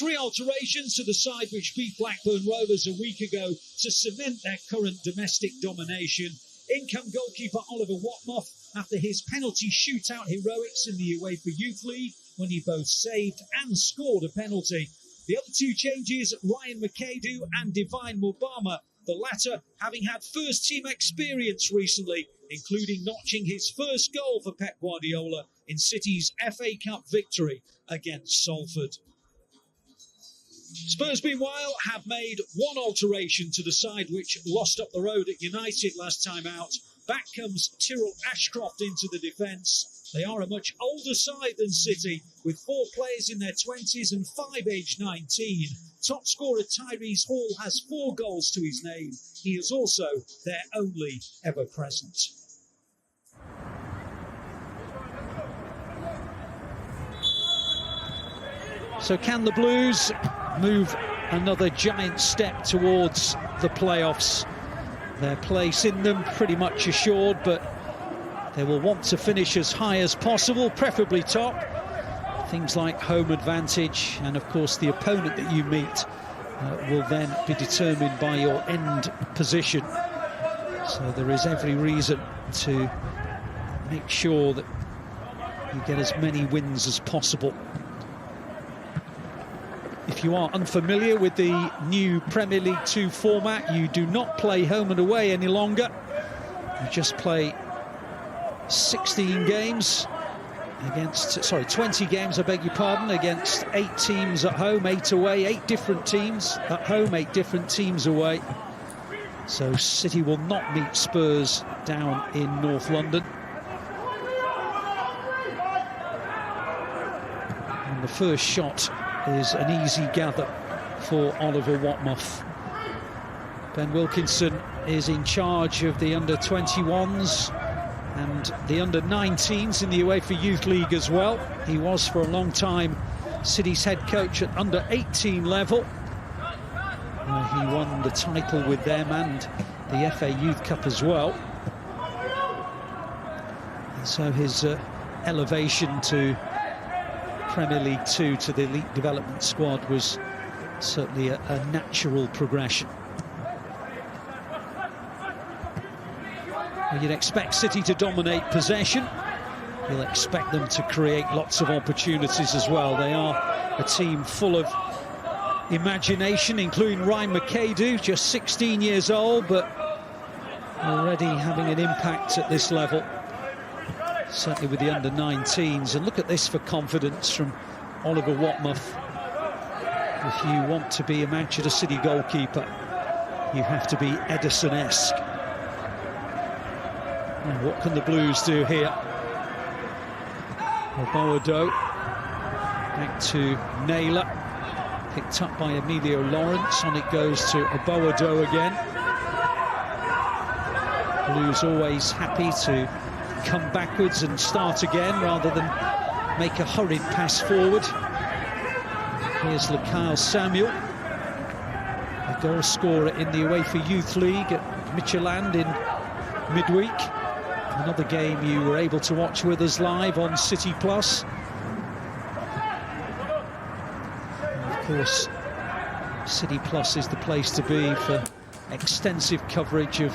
3 alterations to the side which beat Blackburn Rovers a week ago to cement their current domestic domination. In-come goalkeeper Oliver Watmough after his penalty shootout heroics in the UEFA Youth League when he both saved and scored a penalty. The other 2 changes, Ryan McAdoo and Divine Mubama, the latter having had first-team experience recently, including notching his first goal for Pep Guardiola in City's FA Cup victory against Salford. Spurs, meanwhile, have made 1 alteration to the side which lost up the road at United last time out. Back comes Tyrrell Ashcroft into the defence. They are a much older side than City, with 4 players in their 20s and 5 aged 19. Top scorer Tyrese Hall has 4 goals to his name. He is also their only ever present. So can the Blues move another giant step towards the playoffs? Their place in them pretty much assured, but they will want to finish as high as possible, preferably top. Things like home advantage and, of course, the opponent that you meet will then be determined by your end position. So there is every reason to make sure that you get as many wins as possible. If you are unfamiliar with the new Premier League 2 format, you do not play home and away any longer. You just play 16 games against, 20 games, I beg your pardon, against 8 teams at home, 8 away, 8 different teams at home, 8 different teams away. So City will not meet Spurs down in North London. And the first shot is an easy gather for Oliver Watmough. Ben Wilkinson is in charge of the under-21s and the under-19s in the UEFA Youth League as well. He was for a long time City's head coach at under-18 level. He won the title with them and the FA Youth Cup as well. And so his elevation to Premier League 2 to the elite development squad was certainly a natural progression. Well, you'd expect City to dominate possession. You'll expect them to create lots of opportunities as well. They are a team full of imagination, including Ryan McAdoo, just 16 years old, but already having an impact at this level. Certainly with the under-19s. And look at this for confidence from Oliver Watmough. If you want to be a Manchester City goalkeeper, you have to be Ederson-esque. What can the Blues do here? Oboado back to Naylor, picked up by Emilio Lawrence. On it goes to Oboado again. Blues always happy to come backwards and start again rather than make a hurried pass forward. Here's Kyle Samuel, a goal scorer in the UEFA Youth League at Midtjylland in midweek. Another game you were able to watch with us live on City Plus. And of course, City Plus is the place to be for extensive coverage of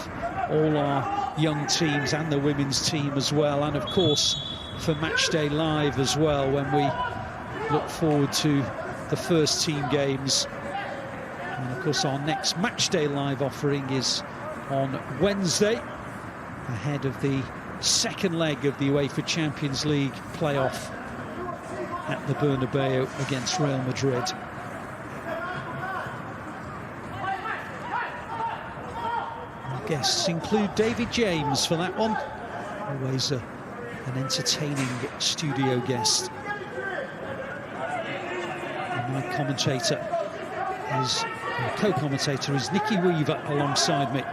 all our young teams and the women's team as well, and of course for Matchday Live as well, when we look forward to the first team games. And of course our next Matchday Live offering is on Wednesday, ahead of the second leg of the UEFA Champions League playoff at the Bernabeu against Real Madrid. Guests include David James for that one. Always an entertaining studio guest. And my co-commentator is Nicky Weaver alongside me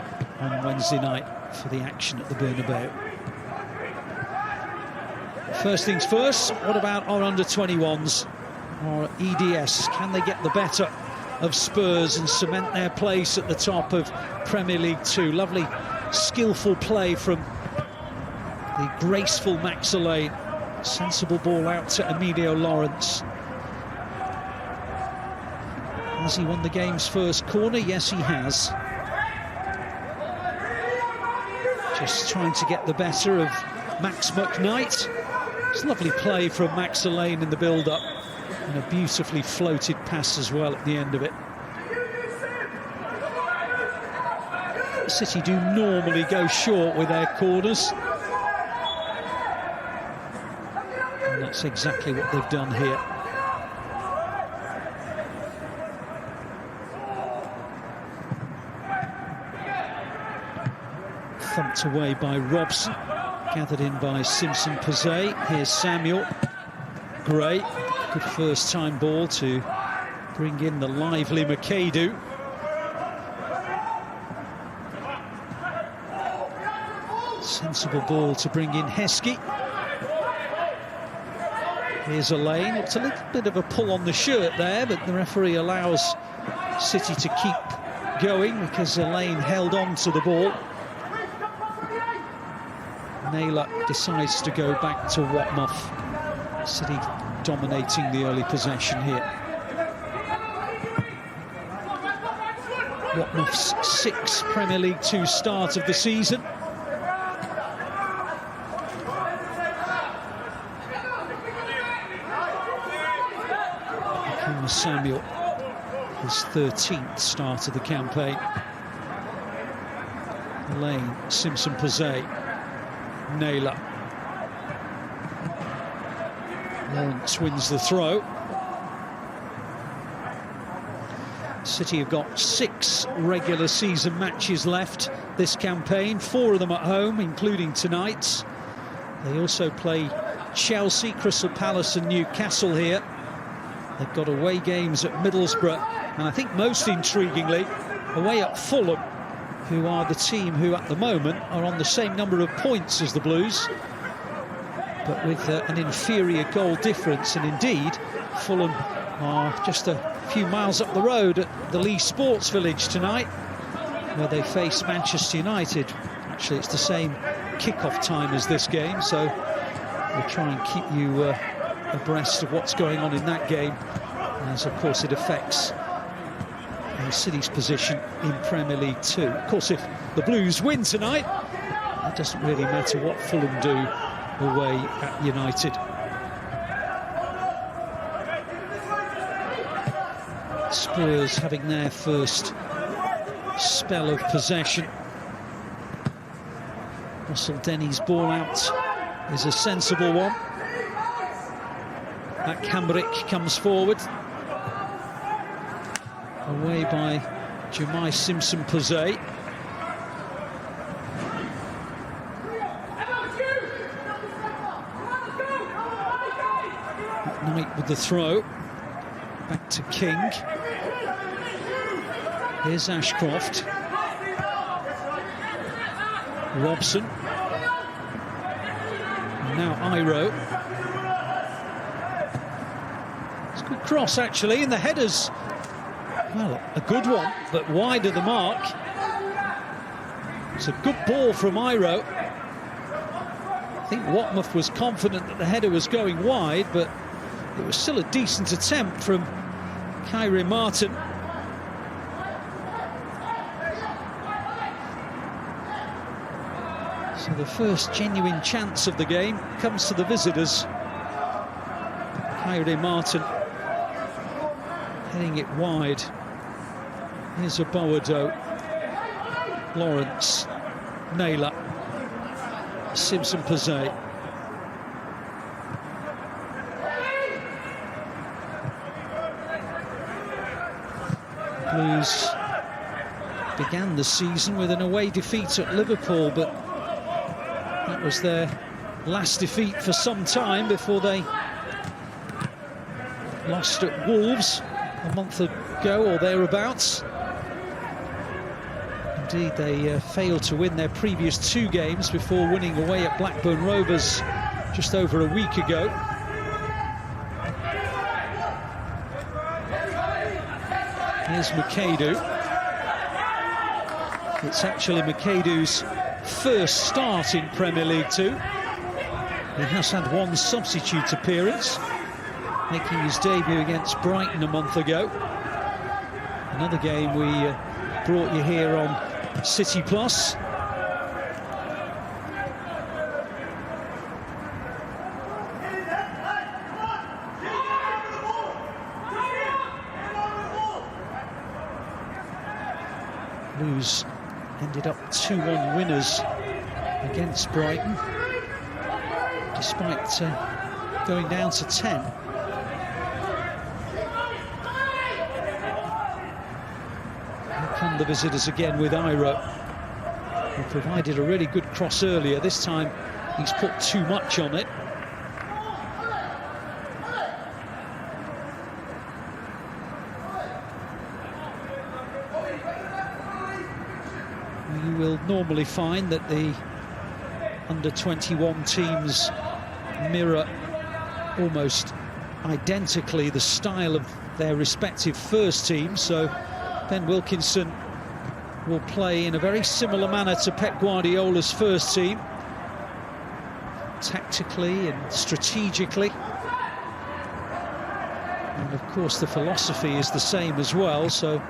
on Wednesday night for the action at the Bernabeu. First things first, what about our under-21s, or EDS? Can they get the better of Spurs and cement their place at the top of Premier League 2? Lovely, skillful play from the graceful Max Alleyne. Sensible ball out to Emilio Lawrence. Has he won the game's first corner? Yes, he has. Just trying to get the better of Max McKnight. It's lovely play from Max Lane in the build-up, and a beautifully floated pass as well at the end of it. City do normally go short with their corners, and that's exactly what they've done here. Thumped away by Robson, gathered in by Simpson-Pazet. Here's Samuel. Gray, good first-time ball to bring in the lively McAdoo. Sensible ball to bring in Heskey. Here's Lane. It's a little bit of a pull on the shirt there, but the referee allows City to keep going because Lane held on to the ball. Naylor decides to go back to Watmouth. City dominating the early possession here. Watmouth's 6th Premier League 2 start of the season. Samuel, his 13th start of the campaign. Lane, Simpson-Pazet, Naylor. Lawrence wins the throw. City have got 6 regular season matches left this campaign, 4 of them at home, including tonight's. They also play Chelsea, Crystal Palace and Newcastle here. They've got away games at Middlesbrough, and I think most intriguingly, away at Fulham, who are the team who at the moment are on the same number of points as the Blues, but with an inferior goal difference. And indeed, Fulham are just a few miles up the road at the Leigh Sports Village tonight, where they face Manchester United. Actually, it's the same kick-off time as this game, so we'll try and keep you abreast of what's going on in that game, as of course it affects City's position in Premier League 2. Of course, if the Blues win tonight, it doesn't really matter what Fulham do away at United. Spurs having their first spell of possession. Russell Denny's ball out is a sensible one. That Cambrick comes forward. Away by Jemai Simpson-Pazet. Knight with the throw. Back to King. Here's Ashcroft. Robson. And now Iro. Good cross actually, and the header's, well, a good one, but wide of the mark. It's a good ball from Iro. I think Watmouth was confident that the header was going wide, but it was still a decent attempt from Kyrie Martin. So the first genuine chance of the game comes to the visitors. Kyrie Martin heading it wide. Here's a Boado. Lawrence. Naylor. Simpson-Pazet. Blues began the season with an away defeat at Liverpool, but that was their last defeat for some time before they lost at Wolves a month ago or thereabouts. Indeed, they failed to win their previous 2 games before winning away at Blackburn Rovers just over a week ago. Here's McAdoo. It's actually McAdoo's first start in Premier League 2. He has had 1 substitute appearance, making his debut against Brighton a month ago. Another game we brought you here on City Plus. Blues ended up 2-1 winners against Brighton, despite going down to 10. Here come the visitors again with Iro, who provided a really good cross earlier. This time he's put too much on it. You will normally find that the under-21 teams mirror almost identically the style of their respective first team, so Ben Wilkinson will play in a very similar manner to Pep Guardiola's first team, tactically and strategically, and of course the philosophy is the same as well. So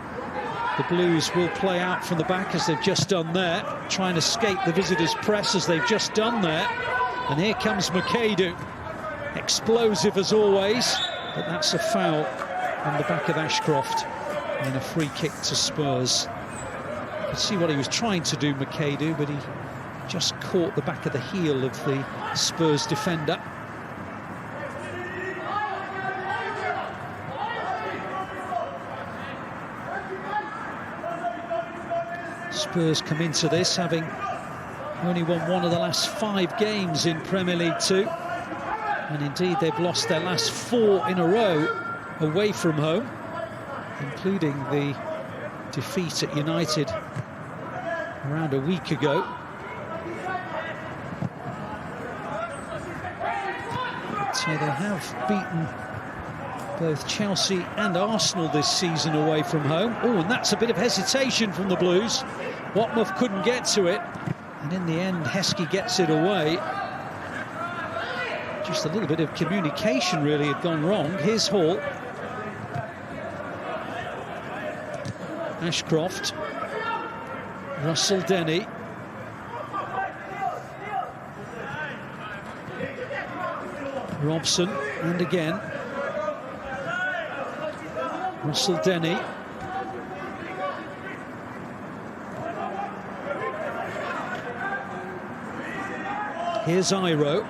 the Blues will play out from the back as they've just done there, try and escape the visitors' press as they've just done there. And here comes McAdoo, explosive as always, but that's a foul on the back of Ashcroft and a free kick to Spurs. You can see what he was trying to do, McAdoo, but he just caught the back of the heel of the Spurs defender. Spurs come into this having only won one of the last 5 games in Premier League 2, and indeed they've lost their last 4 in a row away from home, including the defeat at United around a week ago. But they have beaten both Chelsea and Arsenal this season away from home. Oh, and that's a bit of hesitation from the Blues. Watmouth couldn't get to it, and in the end Heskey gets it away. Just a little bit of communication really had gone wrong. Here's Hall. Ashcroft. Russell Denny. Robson, and again Russell Denny. Here's Iro.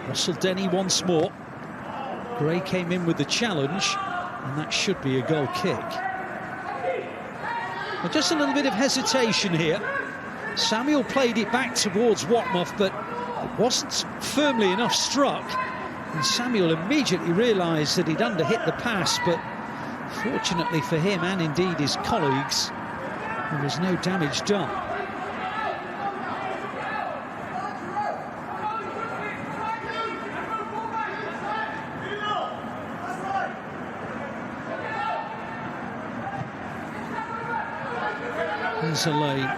Russell Denny once more. Gray came in with the challenge, and that should be a goal kick. Well, just a little bit of hesitation here. Samuel played it back towards Watmouth, but it wasn't firmly enough struck. And Samuel immediately realised that he'd underhit the pass, but fortunately for him, and indeed his colleagues, there was no damage done. Here's Elaine.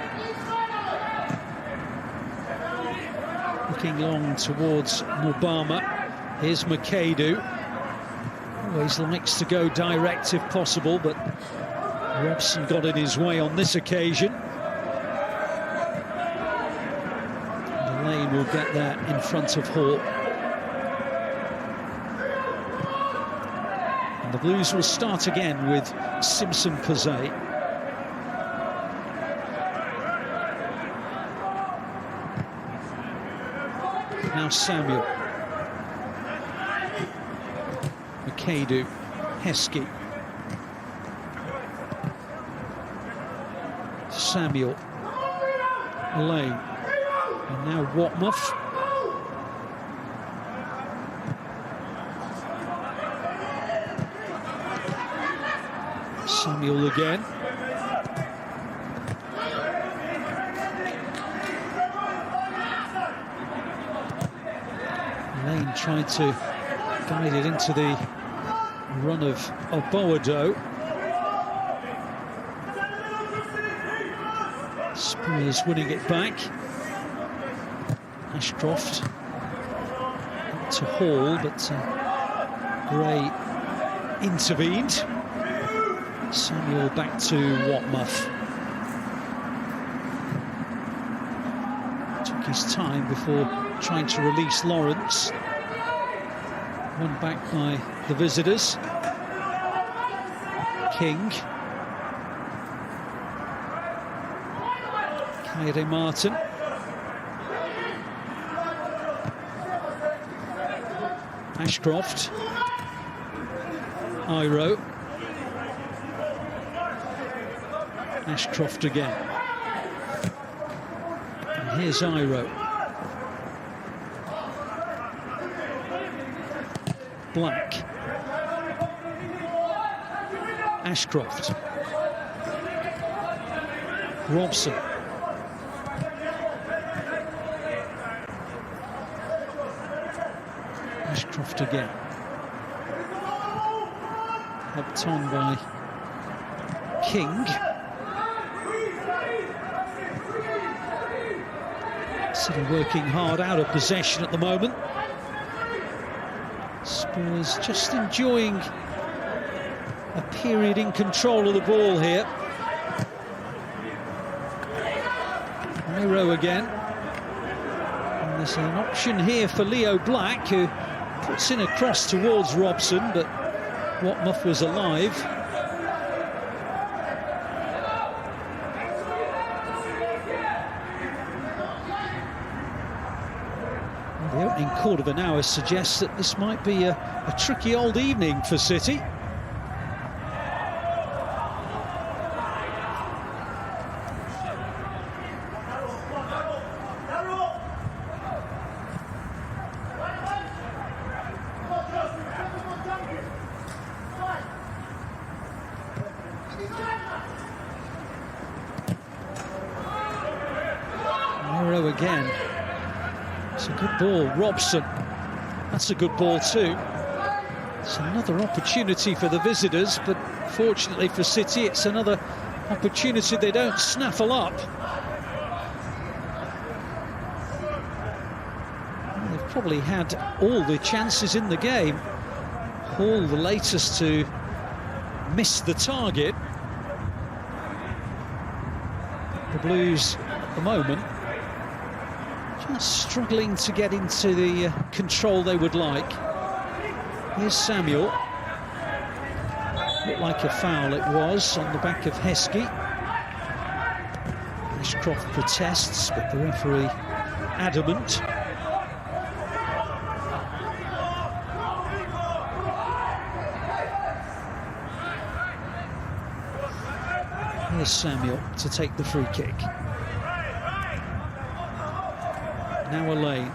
Looking long towards Mubama. Here's McAdoo. Always likes to go direct if possible, but Robson got in his way on this occasion. Elaine will get there in front of Hall. And the Blues will start again with Simpson-Posey. Now Samuel. McAdoo. Heskey. Samuel. Lane. And now Watmouth. Samuel again. Lane tried to guide it into the run of Oboado. Spurs winning it back. Ashcroft to Hall, but Gray intervened. Samuel back to Watmuff. Took his time before trying to release Lawrence. Won back by the visitors. King. Kaede Martin. Ashcroft. Iro. Ashcroft again. And here's Iro. Black. Ashcroft. Robson. Ashcroft again. Helped on by King. City working hard out of possession at the moment. Spurs just enjoying a period in control of the ball here. Iro again. And there's an option here for Leo Black, who puts in a cross towards Robson, but Watmuff was alive. The opening quarter of an hour suggests that this might be a tricky old evening for City. Iro again. It's a good ball. Robson. That's a good ball too. It's another opportunity for the visitors, but fortunately for City, it's another opportunity they don't snaffle up. They've probably had all the chances in the game. Hall, the latest to miss the target. The Blues, at the moment, just struggling to get into the control they would like. Here's Samuel. Looked like a foul it was on the back of Heskey. Ashcroft protests, but the referee adamant. Here's Samuel to take the free kick. Now a lane.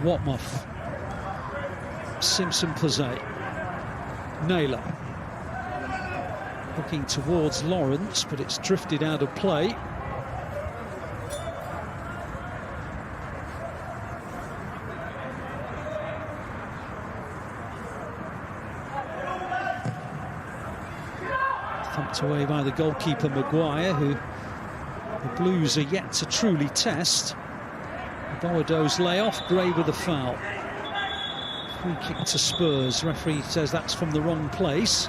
Watmuff. Simpson-Posey. Naylor. Looking towards Lawrence, but it's drifted out of play. Thumped away by the goalkeeper Maguire, who the Blues are yet to truly test. Boado's layoff, Gray with a foul. Free kick to Spurs. Referee says that's from the wrong place.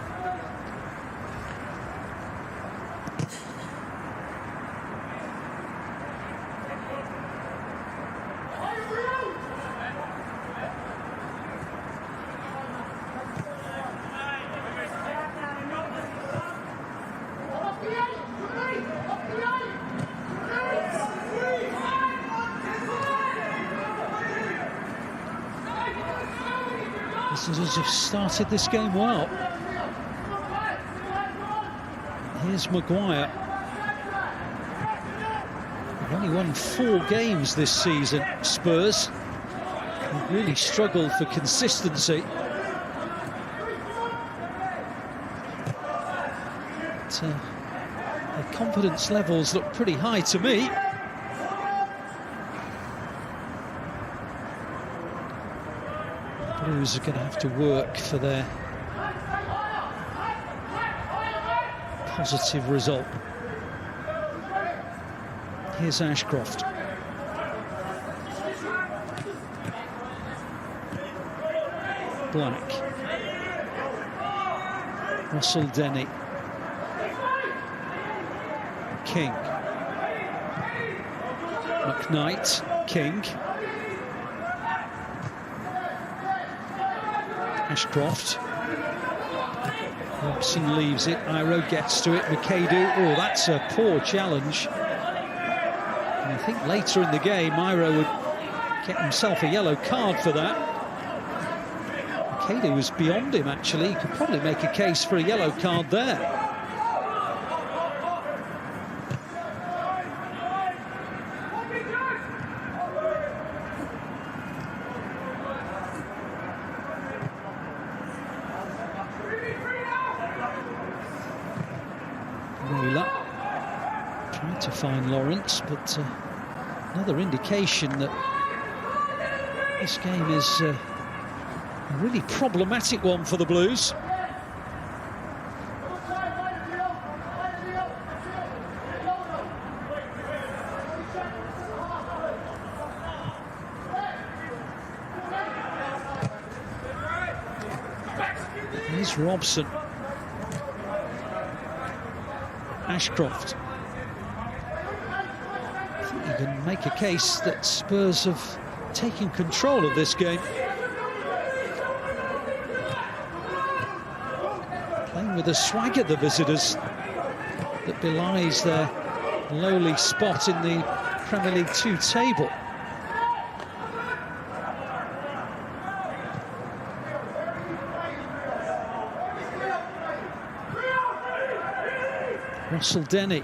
Visitors have started this game well. Here's Maguire. They've only won 4 games this season, Spurs. They've really struggled for consistency. But, their confidence levels look pretty high to me. Blues are going to have to work for their positive result. Here's Ashcroft. Black. Russell Denny. King. McKnight. King. Ashcroft. Robson leaves it. Iro gets to it. McAdoo. Oh, that's a poor challenge. And I think later in the game, Iro would get himself a yellow card for that. McAdoo was beyond him, actually. He could probably make a case for a yellow card there. Trying to find Lawrence, but another indication that this game is a really problematic one for the Blues. Here's Robson. Ashcroft. I think you can make a case that Spurs have taken control of this game. Playing with a swagger, the visitors, that belies their lowly spot in the Premier League 2 table. Russell Denny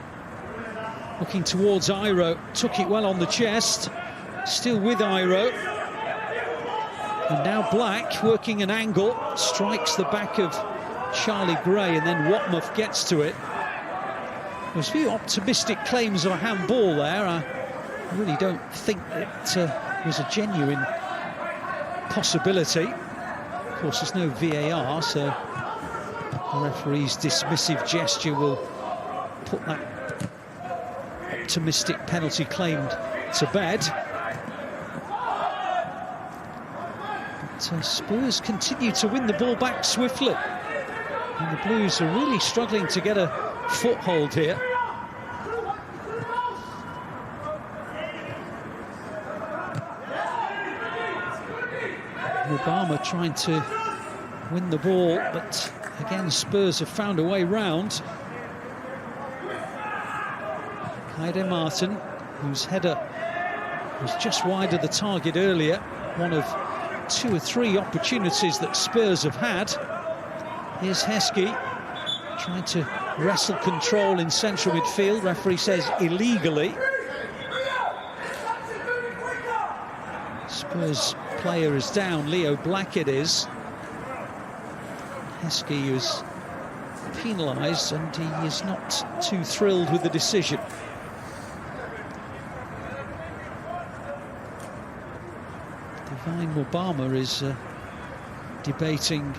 looking towards Iro, took it well on the chest, still with Iro. And now Black working an angle, strikes the back of Charlie Gray, and then Watmuth gets to it. There's a few optimistic claims of a handball there. I really don't think it was a genuine possibility. Of course, there's no VAR, so the referee's dismissive gesture will put that optimistic penalty claim to bed. But Spurs continue to win the ball back swiftly, and the Blues are really struggling to get a foothold here. Obama trying to win the ball, but again Spurs have found a way round. Heide Martin, whose header was just wide of the target earlier, one of 2 or 3 opportunities that Spurs have had. Here's Heskey trying to wrestle control in central midfield. Referee says illegally. Spurs player is down, Leo Black it is. Heskey is penalised, and he is not too thrilled with the decision. Divine Obama is debating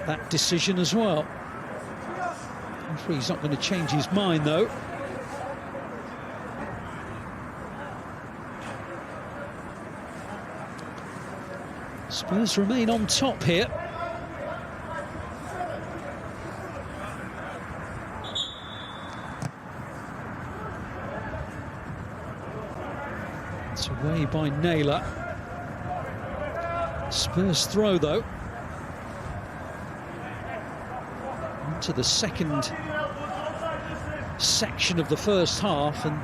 that decision as well. I'm afraid he's not going to change his mind, though. Spurs remain on top here. It's away by Naylor. Spurs throw, though. Into the second section of the first half, and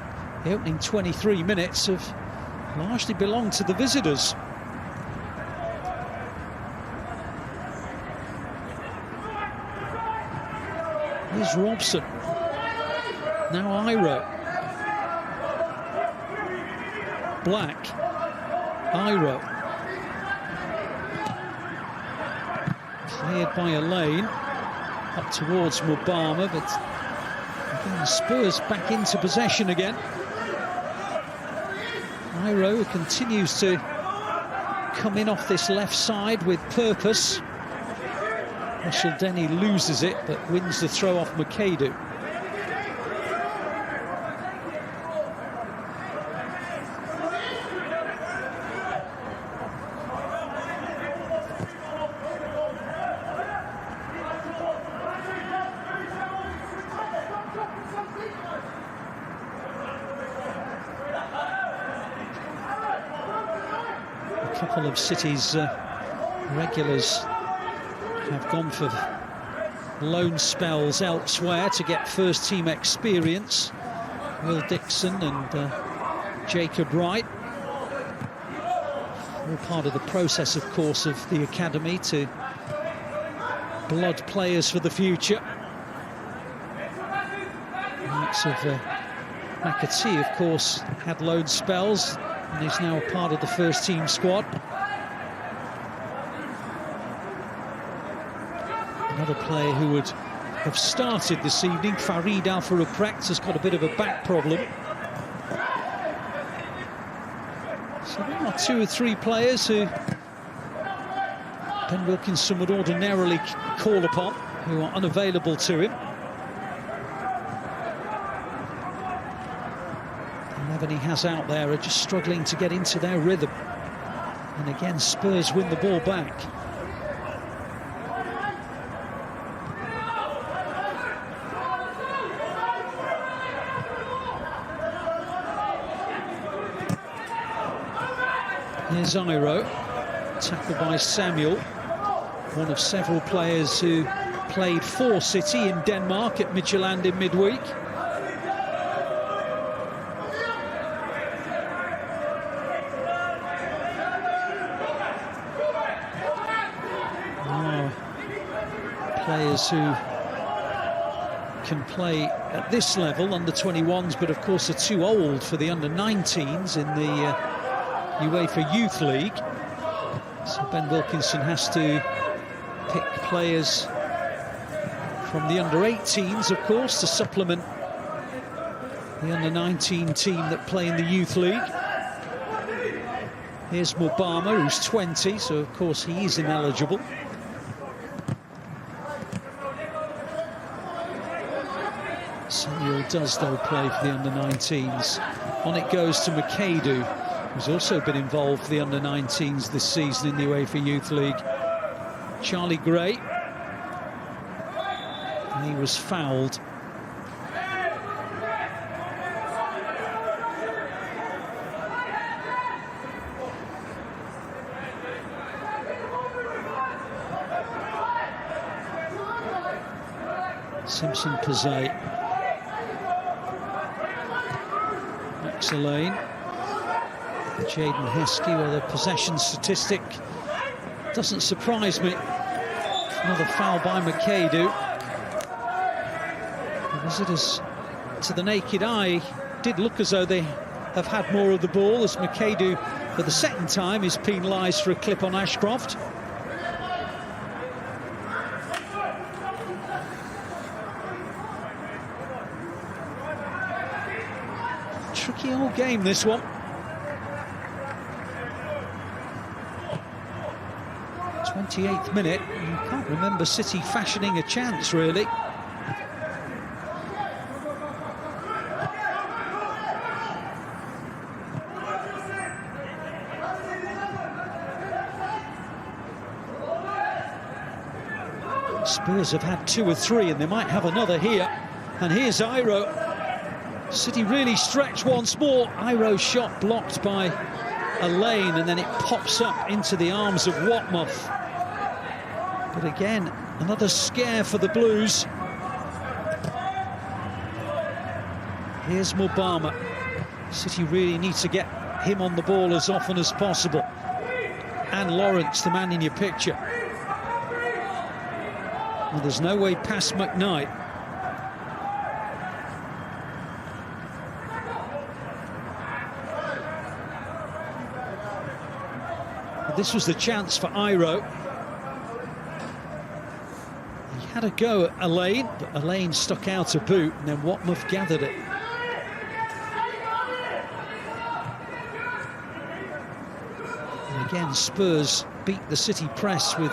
the opening 23 minutes have largely belonged to the visitors. Here's Robson. Now Iro. Black. Iro. Cleared by Elaine. Up towards Mubama, but again, Spurs back into possession again. Iro continues to come in off this left side with purpose. Russell Denny loses it, but wins the throw off McAdoo. couple of City's regulars have gone for loan spells elsewhere to get first-team experience. Will Dixon and Jacob Wright. All part of the process, of course, of the academy to blood players for the future. The likes of McAtee, of course, had loan spells and is now a part of the first-team squad. Another player who would have started this evening, Farid Al-Farabrecht, has got a bit of a back problem. So there are 2 or 3 players who Ben Wilkinson would ordinarily call upon, who are unavailable to him. The 11 he has out there are just struggling to get into their rhythm. And again, Spurs win the ball back. Here's Iro, tackled by Samuel, one of several players who played for City in Denmark at Midtjylland in midweek. Players who can play at this level, under 21s, but of course are too old for the under 19s in the UEFA Youth League. So Ben Wilkinson has to pick players from the under 18s, of course, to supplement the under 19 team that play in the Youth League. Here's Mubama, who's 20, so of course he is ineligible. Samuel does, though, play for the under 19s. On it goes to McAdoo, who's also been involved for the under 19s this season in the UEFA Youth League. Charlie Gray, and he was fouled. Simpson Pazay. Max Lane. Jaden Heskey, well, the possession statistic doesn't surprise me. Another foul by McAdoo. The visitors, to the naked eye, did look as though they have had more of the ball, as McAdoo, for the second time, is penalised for a clip on Ashcroft. Tricky old game, this one. 28th minute, you can't remember City fashioning a chance, really. Spurs have had 2 or 3, and they might have another here. And here's Iro. City really stretch once more. Iro's shot blocked by a lane, and then it pops up into the arms of Watmouth. But again, another scare for the Blues. Here's Mubama. City really needs to get him on the ball as often as possible. And Lawrence, the man in your picture. Well, there's no way past McKnight. But this was the chance for Iro. He had a go at Elaine, but Elaine stuck out a boot, and then Watmouth gathered it. And again, Spurs beat the City press with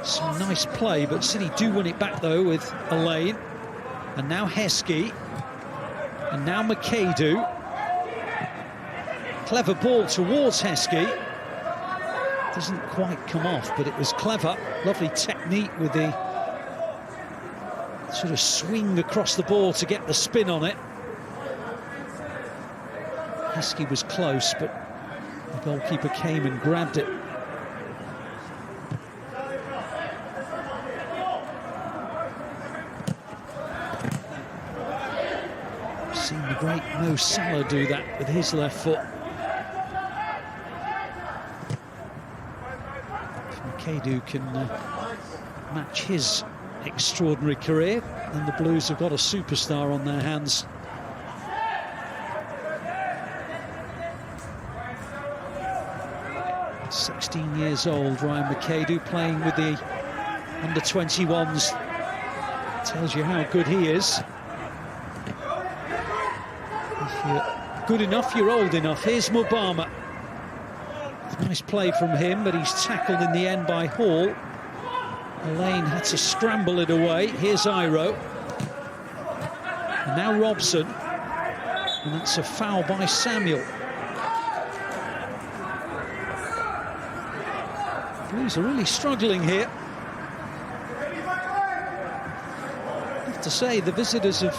some nice play, but City do win it back, though, with Elaine. And now Heskey. And now McAdoo. Clever ball towards Heskey. Doesn't quite come off, but it was clever. Lovely technique with the sort of swing across the ball to get the spin on it. Heskey was close, but The goalkeeper came and grabbed it. Seen the great Mo Salah do that with his left foot. If McAdoo can match his extraordinary career, then the Blues have got a superstar on their hands. He's 16 years old, Ryan McAdoo, playing with the under-21s. Tells you how good he is. If you're good enough, you're old enough. Here's Mubama. Nice play from him, but he's tackled in the end by Hall. Elaine had to scramble it away. Here's Iro. And now Robson. And that's a foul by Samuel. Blues are really struggling here. I have to say, the visitors have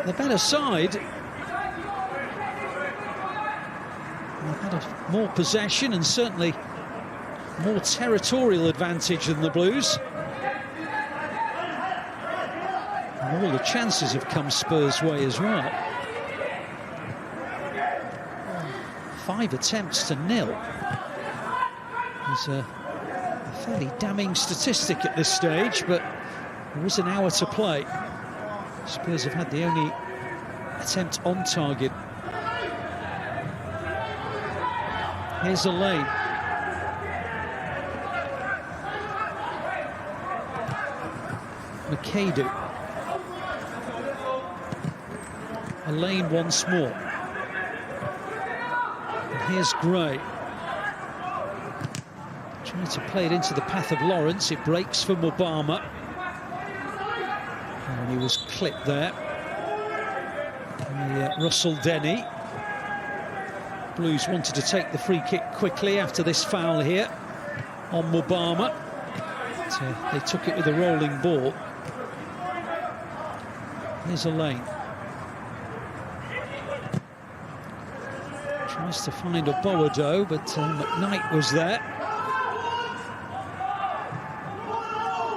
the better side. They've had more possession and certainly more territorial advantage than the Blues. And all the chances have come Spurs' way as well. 5 attempts to 0 is a fairly damning statistic at this stage, but there is an hour to play. Spurs have had the only attempt on target. Here's Elaine. McAdoo. Elaine once more. And here's Gray. Trying to play it into the path of Lawrence. It breaks for Mubama. And he was clipped there. Russell Denny. Blues wanted to take the free kick quickly after this foul here on Mubama. So they took it with a rolling ball. Here's Elaine. Tries to find a Boado, but McKnight was there.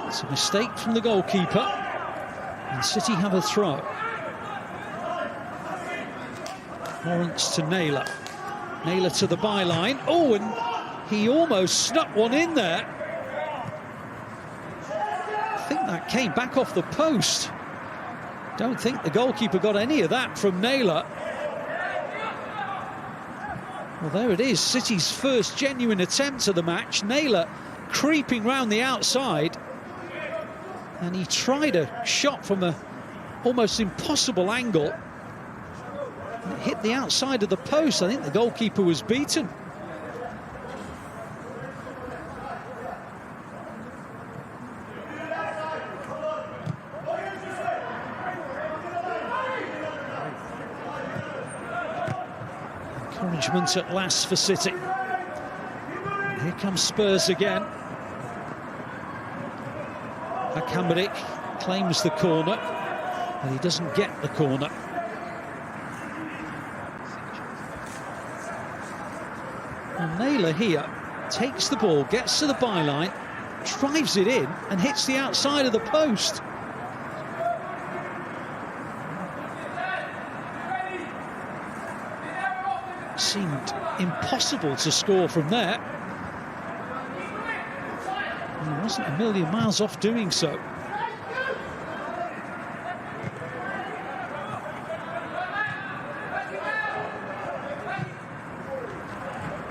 It's a mistake from the goalkeeper. And City have a throw. Lawrence to Naylor. Naylor to the byline. Oh, and he almost snuck one in there. I think that came back off the post. Don't think the goalkeeper got any of that from Naylor. Well, there it is, City's first genuine attempt of the match. Naylor creeping round the outside. And he tried a shot from a almost impossible angle. It hit the outside of the post. I think the goalkeeper was beaten. Encouragement at last for City. And here comes Spurs again. Hakamrik claims the corner, but he doesn't get the corner. And Naylor here takes the ball, gets to the byline, drives it in and hits the outside of the post. Seemed impossible to score from there. He wasn't a million miles off doing so.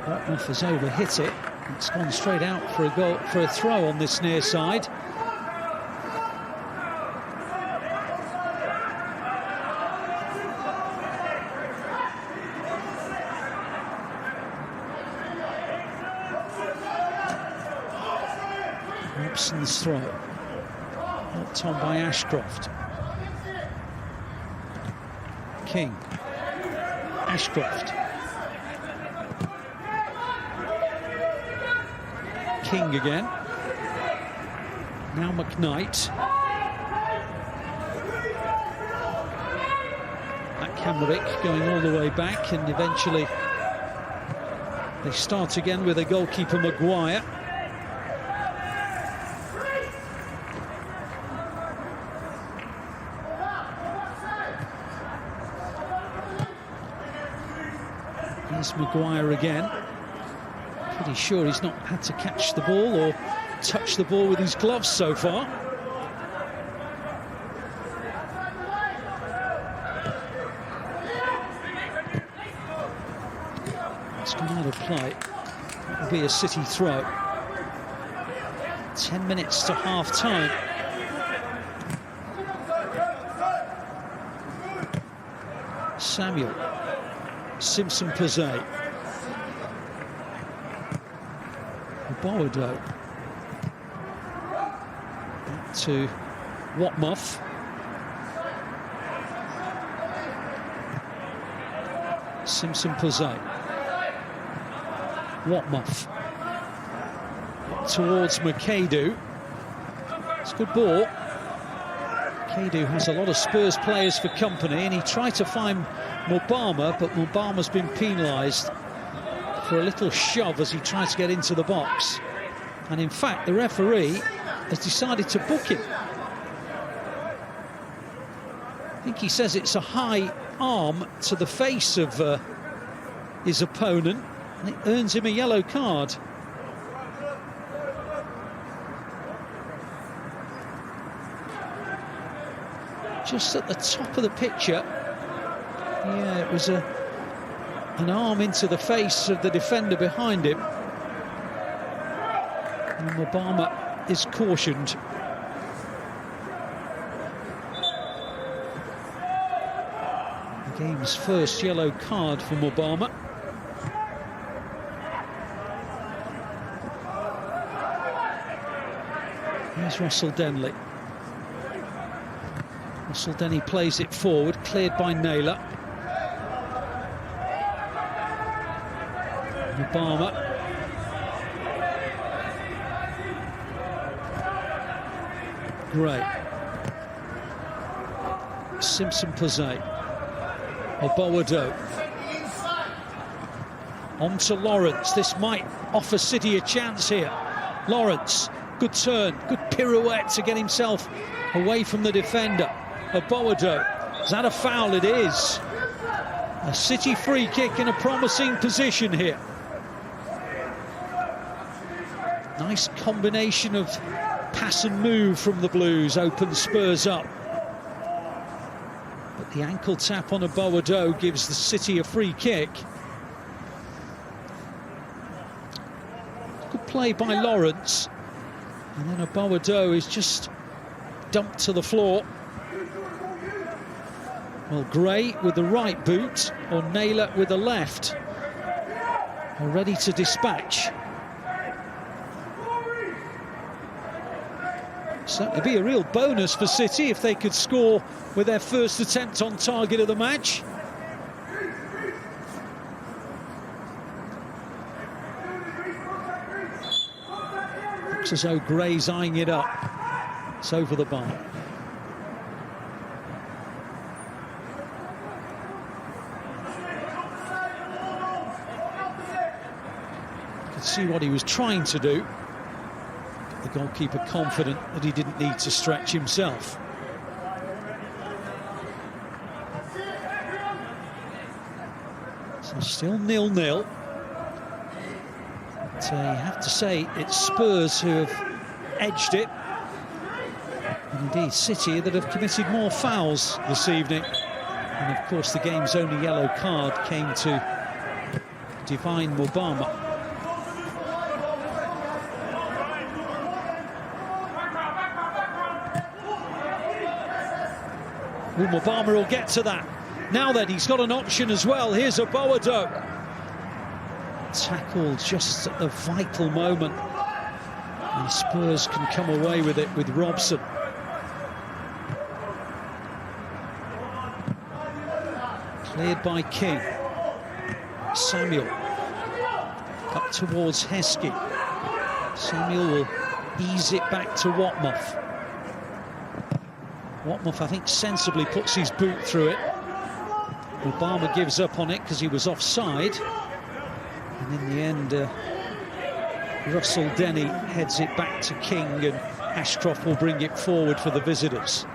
Dartmouth has overhit it. It's gone straight out for a goal, for a throw on this near side. Robson's throw, knocked on by Ashcroft. King, Ashcroft. King again. Now McKnight. Hakamrik going all the way back and eventually They start again with their goalkeeper Maguire. Here's Maguire again. Pretty sure he's not had to catch the ball or touch the ball with his gloves so far. It's gone out of play. It'll be a City throw. 10 minutes to half-time. Samuel. Simpson-Pazet. Boado. Back to Watmuff. Simpson-Pazet. Watmuff. Towards McAdoo. It's a good ball. McAdoo has a lot of Spurs players for company, and he tried to find Mubama, but Mubama's been penalised for a little shove as he tried to get into the box. And in fact, the referee has decided to book him. I think he says it's a high arm to the face of his opponent, and it earns him a yellow card. Just at the top of the picture, yeah, it was an arm into the face of the defender behind him. And Mubama is cautioned. The game's first yellow card for Mubama. Here's Russell Denley. Russell Denny plays it forward, cleared by Naylor. Mubama. Gray. Simpson-Pazet. Boado. On to Lawrence. This might offer City a chance here. Lawrence, good turn, good pirouette to get himself away from the defender. Boado. Is that a foul? It is. A City free kick in a promising position here. Nice combination of pass and move from the Blues, opens Spurs up. But the ankle tap on Boado gives the City a free kick. Good play by Lawrence. And then Boado is just dumped to the floor. Well, Gray with the right boot, or Naylor with the left, are ready to dispatch. So it'd be a real bonus for City if they could score with their first attempt on target of the match. Looks as though Gray's eyeing it up. It's over the bar. You could see what he was trying to do. The goalkeeper confident that he didn't need to stretch himself. So still 0-0. But you have to say it's Spurs who have edged it. And indeed City that have committed more fouls this evening. And of course the game's only yellow card came to Divine Mubama. Mubama will get to that. Now then, he's got an option as well. Here's Boado. Tackled just at the vital moment. And Spurs can come away with it with Robson. Cleared by King. Samuel. Up towards Heskey. Samuel will ease it back to Watmuff. Watmuff, I think, sensibly puts his boot through it. Mubama gives up on it because he was offside. And in the end, Russell Denny heads it back to King, and Ashcroft will bring it forward for the visitors.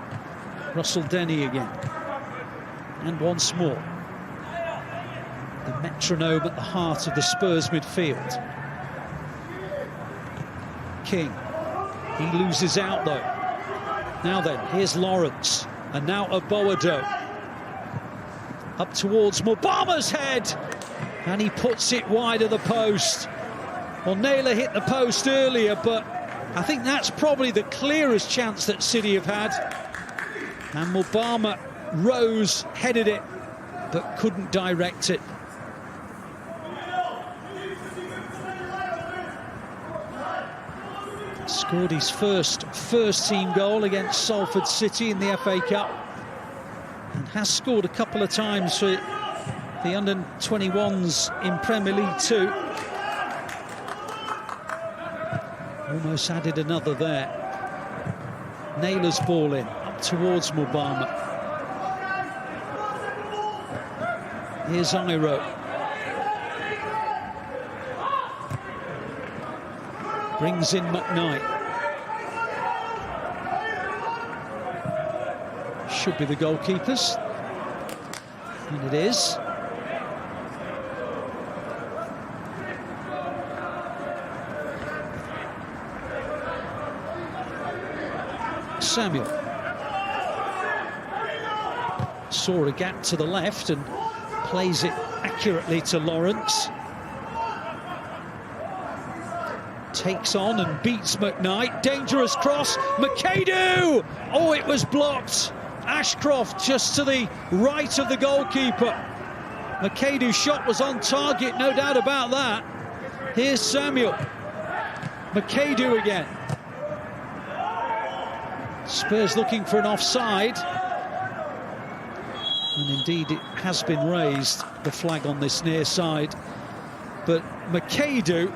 Russell Denny again. And once more. The metronome at the heart of the Spurs midfield. King. He loses out though. Now then, here's Lawrence. And now Aboado. Up towards Mubama's head. And he puts it wide of the post. Well, Naylor hit the post earlier, but I think that's probably the clearest chance that City have had. And Mubama rose, headed it, but couldn't direct it. Scored his first team goal against Salford City in the FA Cup, and has scored a couple of times for the under-21s in Premier League 2. Almost added another there. Naylor's ball in, up towards Mubama. Here's Iro. Brings in McKnight. Should be the goalkeepers. And it is. Samuel. Saw a gap to the left and plays it accurately to Lawrence. Takes on and beats McKnight. Dangerous cross. McKadu! Oh, it was blocked. Ashcroft just to the right of the goalkeeper. McKadu's shot was on target, no doubt about that. Here's Samuel. McKadu again. Spurs looking for an offside. And indeed it has been raised, the flag on this near side. But McKadu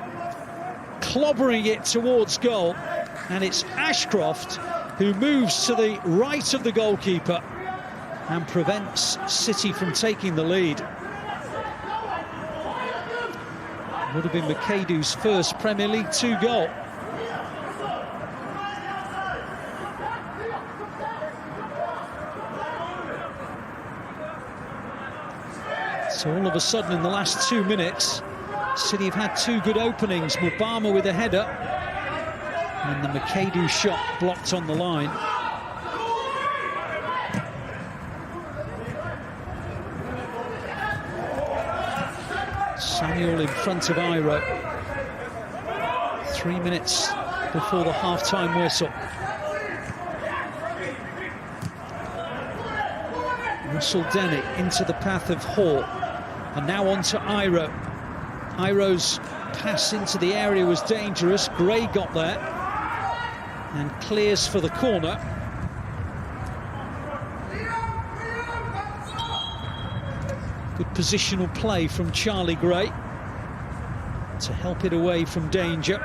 clobbering it towards goal, and it's Ashcroft who moves to the right of the goalkeeper and prevents City from taking the lead. Would have been McKadu's first Premier League 2 goal. So all of a sudden in the last 2 minutes, City have had 2 good openings. Mubama with a header, and the McKadu shot blocked on the line. Samuel in front of Iro. 3 minutes before the half-time whistle. Russell Denny into the path of Hall, and now on to Iro. Iro's pass into the area was dangerous. Gray got there and clears for the corner. Good positional play from Charlie Gray to help it away from danger.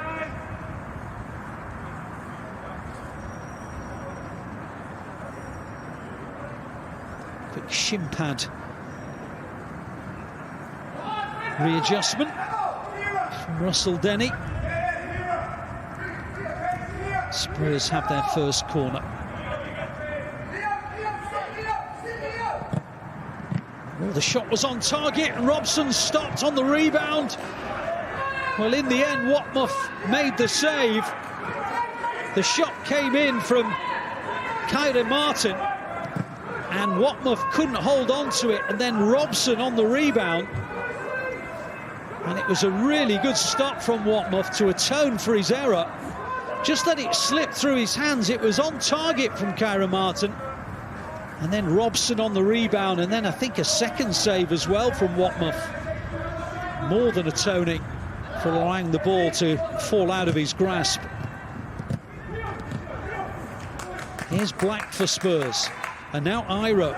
Quick shin pad readjustment from Russell Denny. Spurs have their first corner. Oh, the shot was on target and Robson stopped on the rebound. Well, in the end, Watmuff made the save. The shot came in from Kyra Martin and Watmuff couldn't hold on to it, and then Robson on the rebound. And it was a really good stop from Watmuff to atone for his error. Just let it slip through his hands. It was on target from Kyra Martin. And then Robson on the rebound, and then I think a second save as well from Watmuff. More than atoning for allowing the ball to fall out of his grasp. Here's Black for Spurs. And now Iro.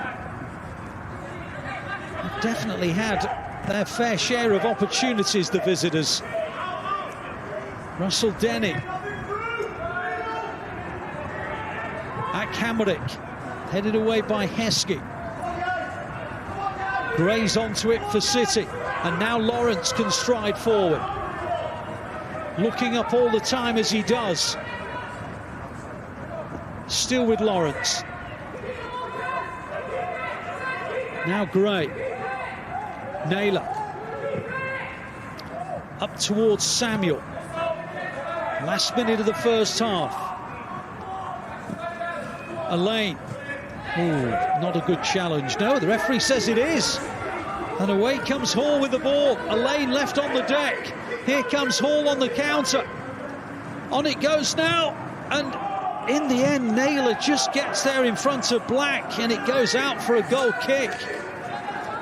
They've definitely had their fair share of opportunities, the visitors. Russell Denny. At Kamaric. Headed away by Heskey. Gray's onto it for City, and now Lawrence can stride forward, looking up all the time as he does. Still with Lawrence. Now Gray. Naylor. Up towards Samuel. Last minute of the first half. Elaine. Ooh, not a good challenge. No, the referee says it is. And away comes Hall with the ball. Elaine left on the deck. Here comes Hall on the counter. On it goes now. And in the end, Naylor just gets there in front of Black, and it goes out for a goal kick.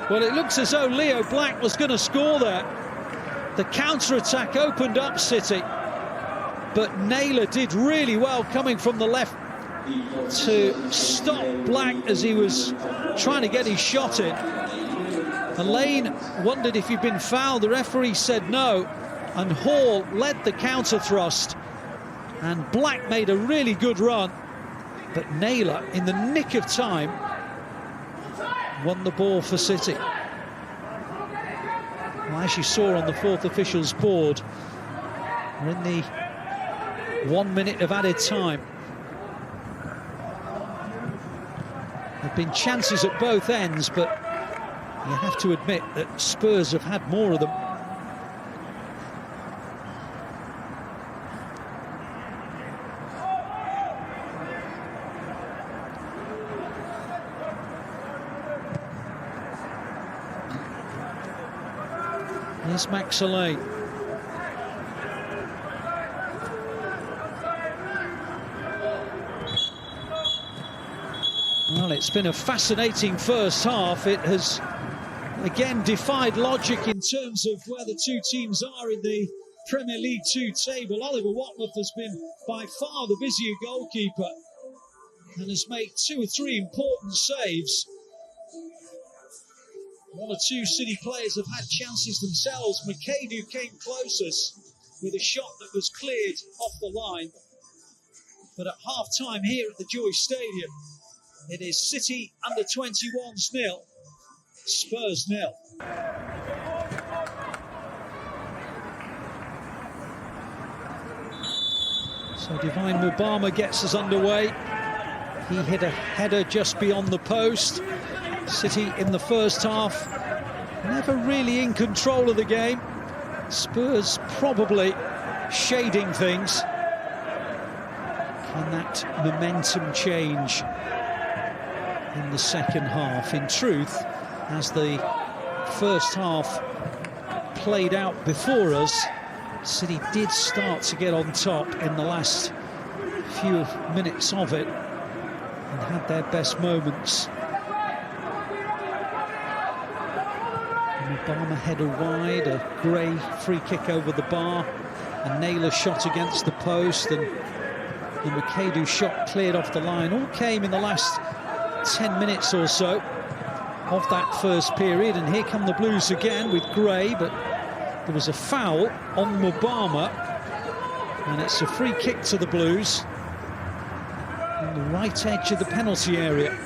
Well, it looks as though Leo Black was going to score there. The counter-attack opened up City, but Naylor did really well coming from the left to stop Black as he was trying to get his shot in. Elaine wondered if he'd been fouled. The referee said no, and Hall led the counter-thrust. And Black made a really good run, but Naylor, in the nick of time, won the ball for City. Well, as you saw on the fourth official's board, we're in the 1 minute of added time. There have been chances at both ends, but you have to admit that Spurs have had more of them. Here's Max Elaine. Well, it's been a fascinating first half. It has again defied logic in terms of where the two teams are in the Premier League 2 table. Oliver Watmouth has been by far the busier goalkeeper and has made 2 or 3 important saves. 1 or 2 City players have had chances themselves. McAdoo came closest with a shot that was cleared off the line. But at half-time here at the Joy Stadium, it is City under-21s 0, Spurs 0. So Divine Mubama gets us underway. He hit a header just beyond the post. City in the first half, never really in control of the game. Spurs probably shading things. Can that momentum change in the second half? In truth, as the first half played out before us, City did start to get on top in the last few minutes of it and had their best moments. Obama header wide, a Gray free kick over the bar, a Naylor shot against the post, and the McAdoo shot cleared off the line. All came in the last 10 minutes or so of that first period, and here come the Blues again with Gray, but there was a foul on Mubama, and it's a free kick to the Blues on the right edge of the penalty area.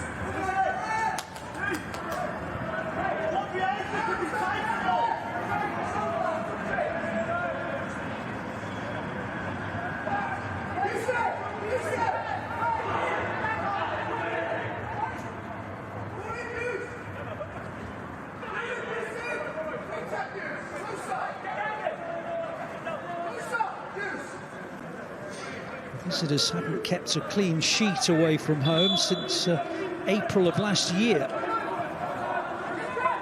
Visitors haven't kept a clean sheet away from home since April of last year,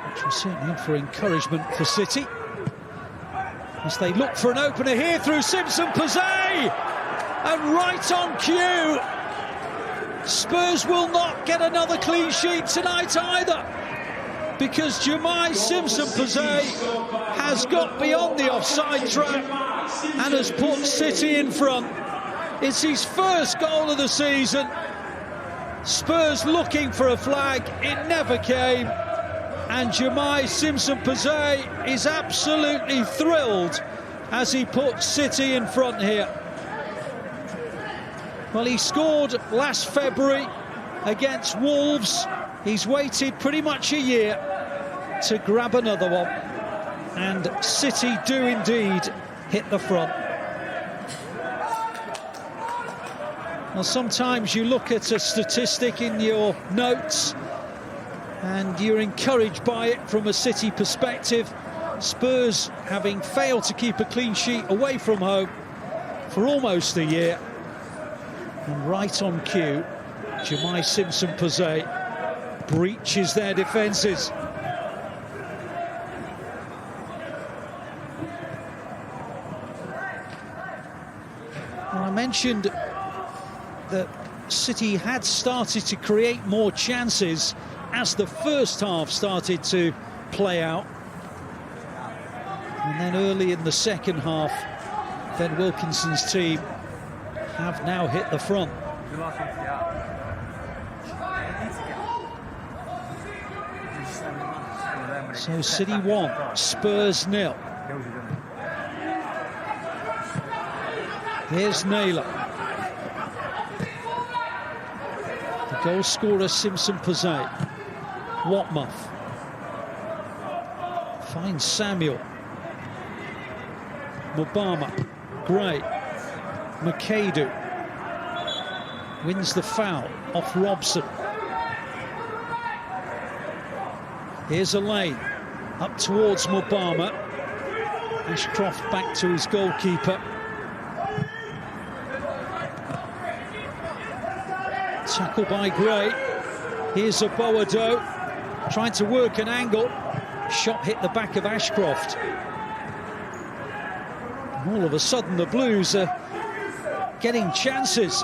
which will certainly offer encouragement for City as they look for an opener here through Simpson Pazet, and right on cue. Spurs will not get another clean sheet tonight either, because Jemai Simpson Pazet has got beyond the offside trap and has put City in front. It's his first goal of the season. Spurs looking for a flag, it never came, and Jemai Simpson Pazet is absolutely thrilled as he puts City in front here. Well, he scored last February against Wolves. He's waited pretty much a year, to grab another one, and City do indeed hit the front. Now, sometimes you look at a statistic in your notes and you're encouraged by it from a City perspective. Spurs having failed to keep a clean sheet away from home for almost a year. And right on cue, Jemai Simpson-Posey breaches their defences. Well, I mentioned that City had started to create more chances as the first half started to play out. And then early in the second half, Ben Wilkinson's team have now hit the front. So City 1, Spurs 0. Here's Naylor. The goal scorer, Simpson-Posey. Watmuth finds Samuel. Mubama, Gray, McAdoo wins the foul off Robson. Here's a lane up towards Mubama. Ashcroft back to his goalkeeper. Tackle by Gray. Here's a Boado trying to work an angle. Shot hit the back of Ashcroft. And all of a sudden the Blues are getting chances.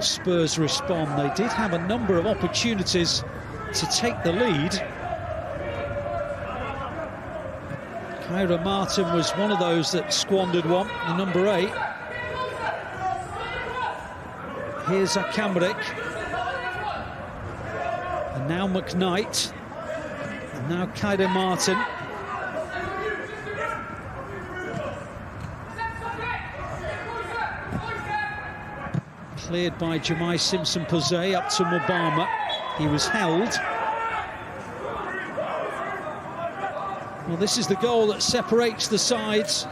Spurs respond. They did have a number of opportunities to take the lead. Kyra Martin was one of those that squandered one, the number 8. Here's Akamrik. And now McKnight. And now Kyra Martin. Cleared by Jemai Simpson-Posey up to Mubama. He was held. Well, this is the goal that separates the sides.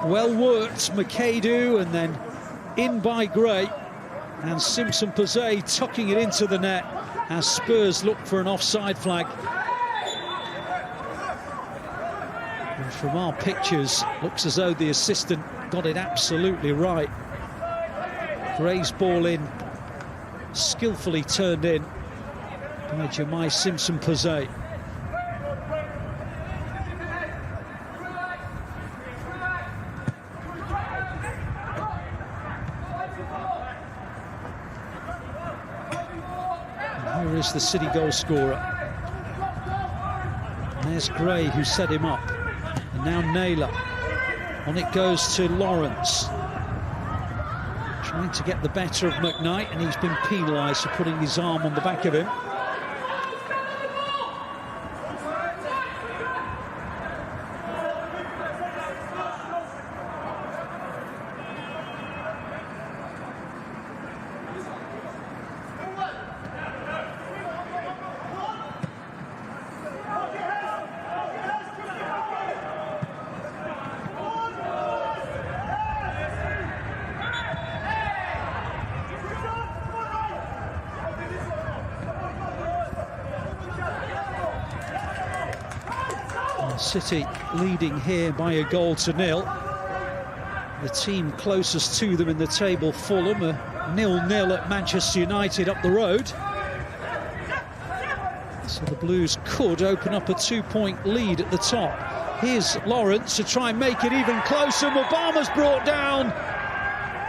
Well worked, McAdoo, and then in by Gray. And Simpson-Posey tucking it into the net as Spurs look for an offside flag. And from our pictures, looks as though the assistant got it absolutely right. Gray's ball in, skillfully turned in by Jemai Simpson-Posey. And here is the City goal scorer. And there's Gray who set him up. And now Naylor. On it goes to Lawrence. Trying to get the better of McKnight, and he's been penalised for putting his arm on the back of him. City leading here by a goal to 0. The team closest to them in the table, Fulham, a 0-0 at Manchester United up the road. So the Blues could open up a 2-point lead at the top. Here's Lawrence to try and make it even closer. Mubama's brought down.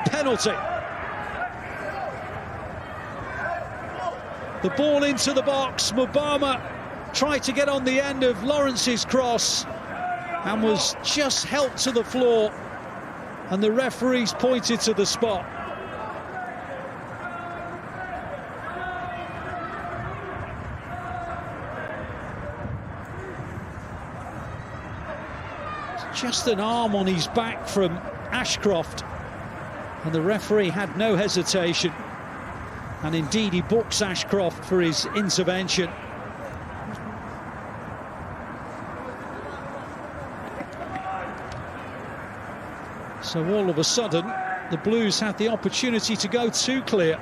Penalty. The ball into the box. Mubama tried to get on the end of Lawrence's cross and was just helped to the floor and the referee's pointed to the spot. It's just an arm on his back from Ashcroft, and the referee had no hesitation, and indeed he books Ashcroft for his intervention. So all of a sudden, the Blues had the opportunity to go too clear.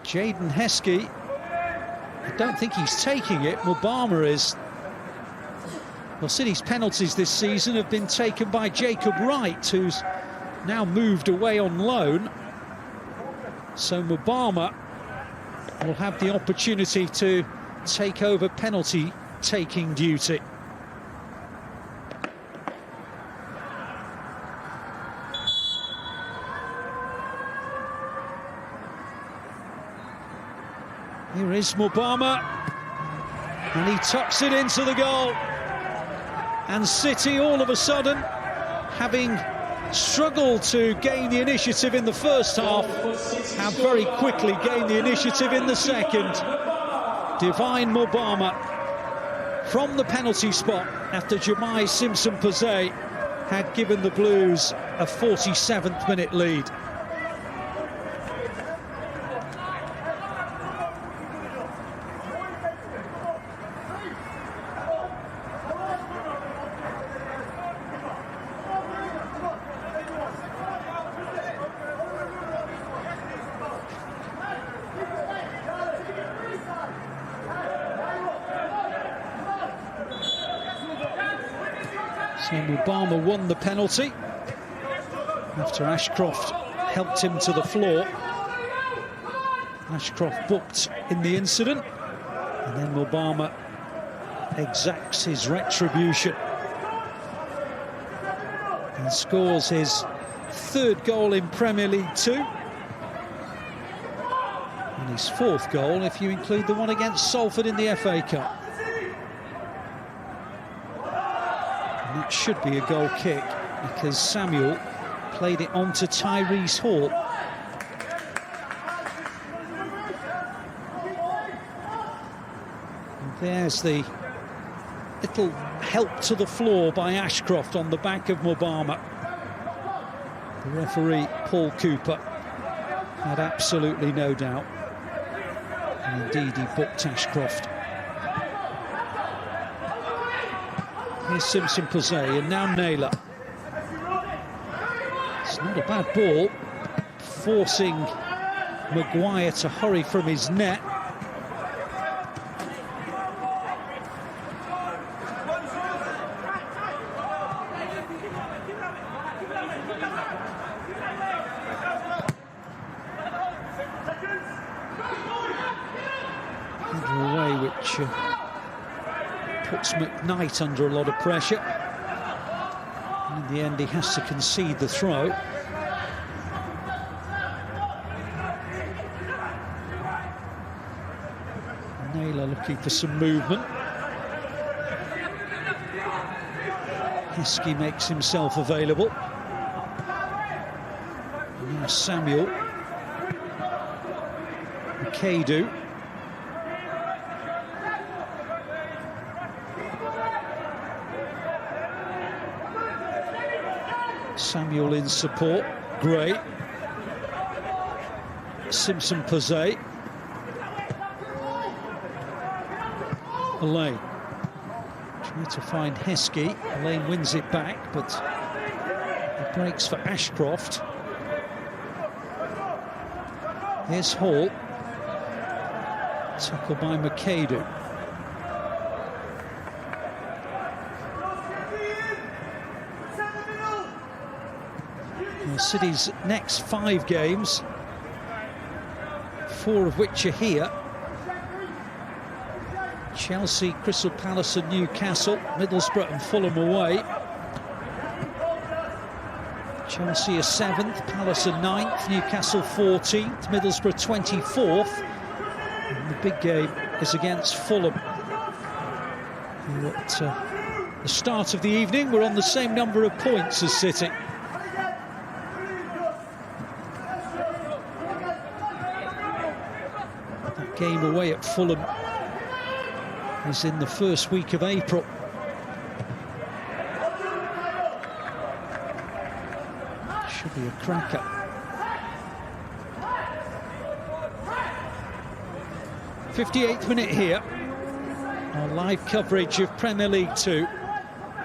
Jaden Heskey, I don't think he's taking it. Mubama is. Well, City's penalties this season have been taken by Jacob Wright, who's now moved away on loan. So Mubama will have the opportunity to take over penalty taking duty. Here is Mubama, and he tucks it into the goal. And City, all of a sudden, having struggled to gain the initiative in the first half, have very quickly gained the initiative in the second. Divine Mubama from the penalty spot after Jemai Simpson-Posey had given the Blues a 47th minute lead. So Mubama won the penalty after Ashcroft helped him to the floor. Ashcroft booked in the incident, and then Mubama exacts his retribution and scores his third goal in Premier League 2, and his fourth goal if you include the one against Salford in the FA Cup. And that should be a goal kick because Samuel played it on to Tyrese Hall. And there's the little help to the floor by Ashcroft on the back of Mubama. The referee, Paul Cooper, had absolutely no doubt. And indeed, he booked Ashcroft. Here's Simpson-Posey, and now Naylor. It's not a bad ball, forcing Maguire to hurry from his net. Away, which puts McKnight under a lot of pressure. And in the end, he has to concede the throw. Naylor looking for some movement. Heskey makes himself available. And now Samuel. Kadu. Samuel in support, Gray, Simpson-Posey, Elaine, trying to find Heskey. Elaine wins it back, but it breaks for Ashcroft. Here's Hall, tackled by McKadu. City's next 5 games, 4 of which are here. Chelsea, Crystal Palace and Newcastle, Middlesbrough and Fulham away. Chelsea are 7th, Palace are 9th, Newcastle 14th, Middlesbrough 24th. And the big game is against Fulham, who at the start of the evening were on the same number of points as City. game away at Fulham is in the first week of April. Should be a cracker. '58th minute here. Our live coverage of Premier League 2.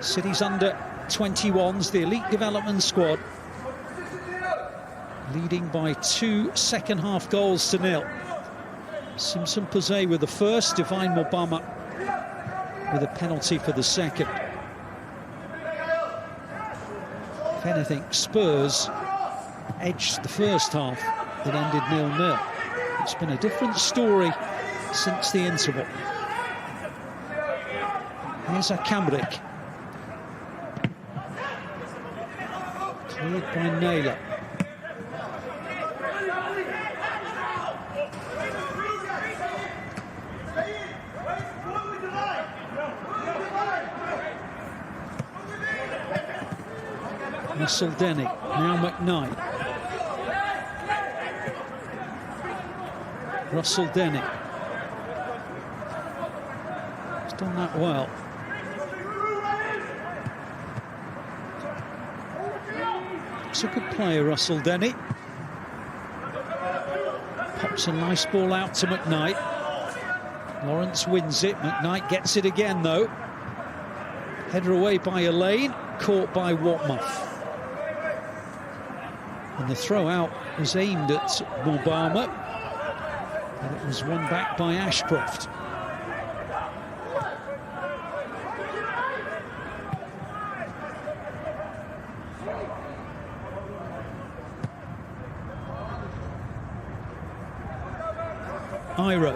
City's under 21s, the elite development squad, leading by 2 second-half goals to 0. Simpson Posey with the first, Divine Mobama with a penalty for the second. If anything, Spurs edged the first half that ended 0-0. It's been a different story since the interval. Here's Akamrik. Cleared by Naylor. Russell Denny, now McKnight. Russell Denny. He's done that well. It's a good player, Russell Denny. Pops a nice ball out to McKnight. Lawrence wins it. McKnight gets it again, though. Header away by Elaine, caught by Watmuff. And the throw out was aimed at Mubama, and it was won back by Ashcroft. Iro.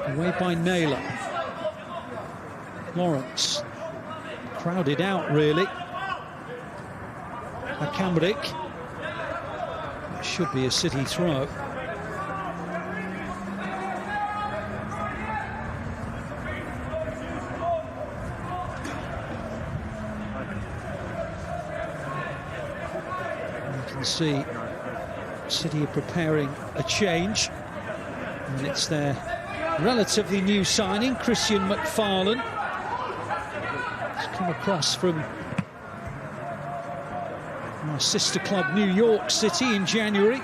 Away by Naylor. Lawrence. Crowded out, really. Akamrik. Should be a City throw. You can see City are preparing a change, and it's their relatively new signing, Christian McFarlane. He's come across from our sister club New York City in January.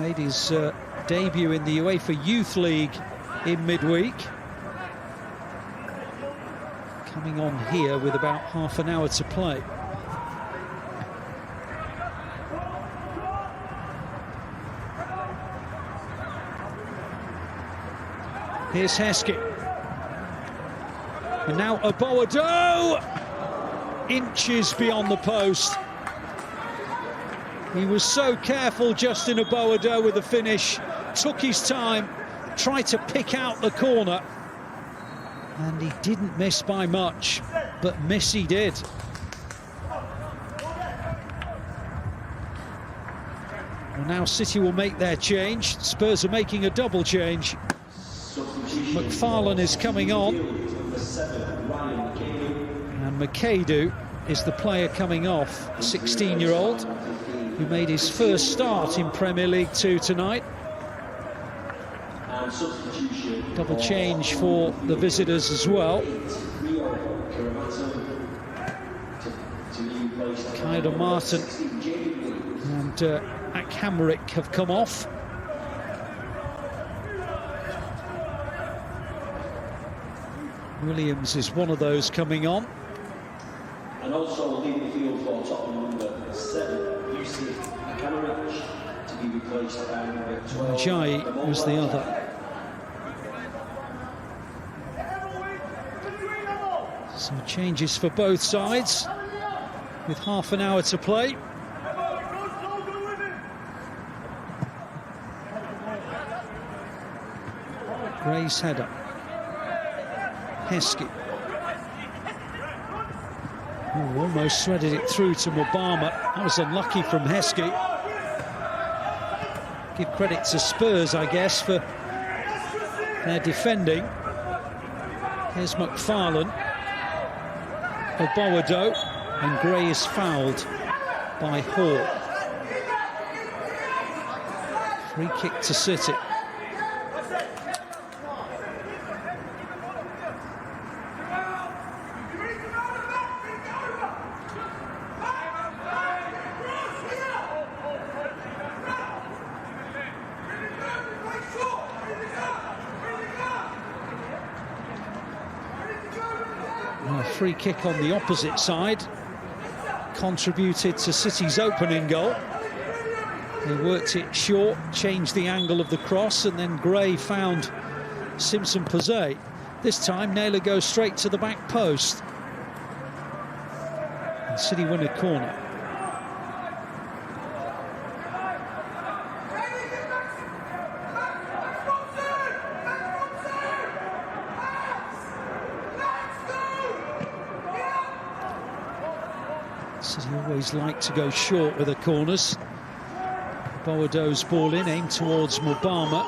Made his debut in the UEFA Youth League in midweek. Coming on here with about half an hour to play. Here's Heskett. And now Aboado! Inches beyond the post. He was so careful, Justin Aboado, with the finish. Took his time, tried to pick out the corner. And he didn't miss by much, but miss he did. Well, now City will make their change. Spurs are making a double change. McFarlane is coming on. And McAdoo is the player coming off, 16-year-old, who made his first start in Premier League 2 tonight. Double change for the visitors as well. Kyle Martin and Akamrik have come off. Williams is one of those coming on. And also leading the field for Tottenham #7, Yusuf Akamrik, to be replaced by number 12. Jai was the other. Some changes for both sides, with half an hour to play. Gray's header. Heskett. Almost threaded it through to Mubama. That was unlucky from Heskett. Give credit to Spurs, I guess, for their defending. Here's McFarlane. Aboado, and Gray is fouled by Hall. Free kick to City. A free kick on the opposite side contributed to City's opening goal. They worked it short, changed the angle of the cross, and then Gray found Simpson Pazet. This time Naylor goes straight to the back post, and City win a corner. City always like to go short with the corners. Bowado's ball in, aimed towards Mubama.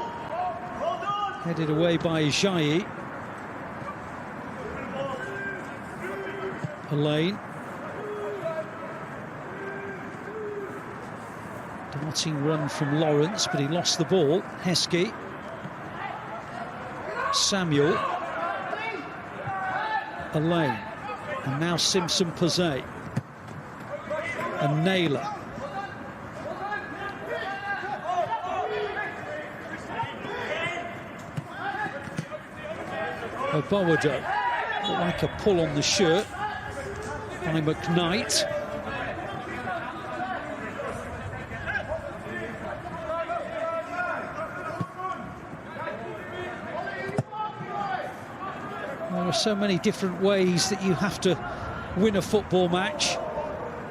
Headed away by Ajayi. Elaine. Darting run from Lawrence, but he lost the ball. Heskey. Samuel. Elaine. And now Simpson Pazet. And Naylor. Bowado, like a pull on the shirt by McKnight. There are so many different ways that you have to win a football match.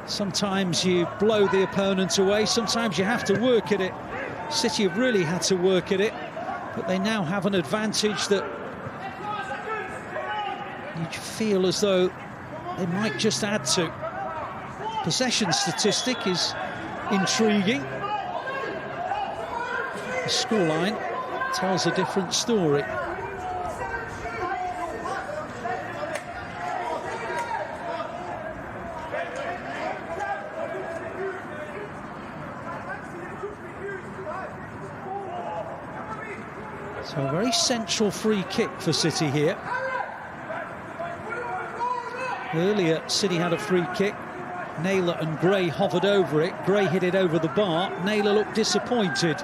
Sometimes you blow the opponent away, sometimes you have to work at it. City have really had to work at it, but they now have an advantage that you feel as though they might just add to. Possession statistic is intriguing. The scoreline tells a different story. So a very central free kick for City here. Earlier, City had a free kick. Naylor and Gray hovered over it. Gray hit it over the bar. Naylor looked disappointed.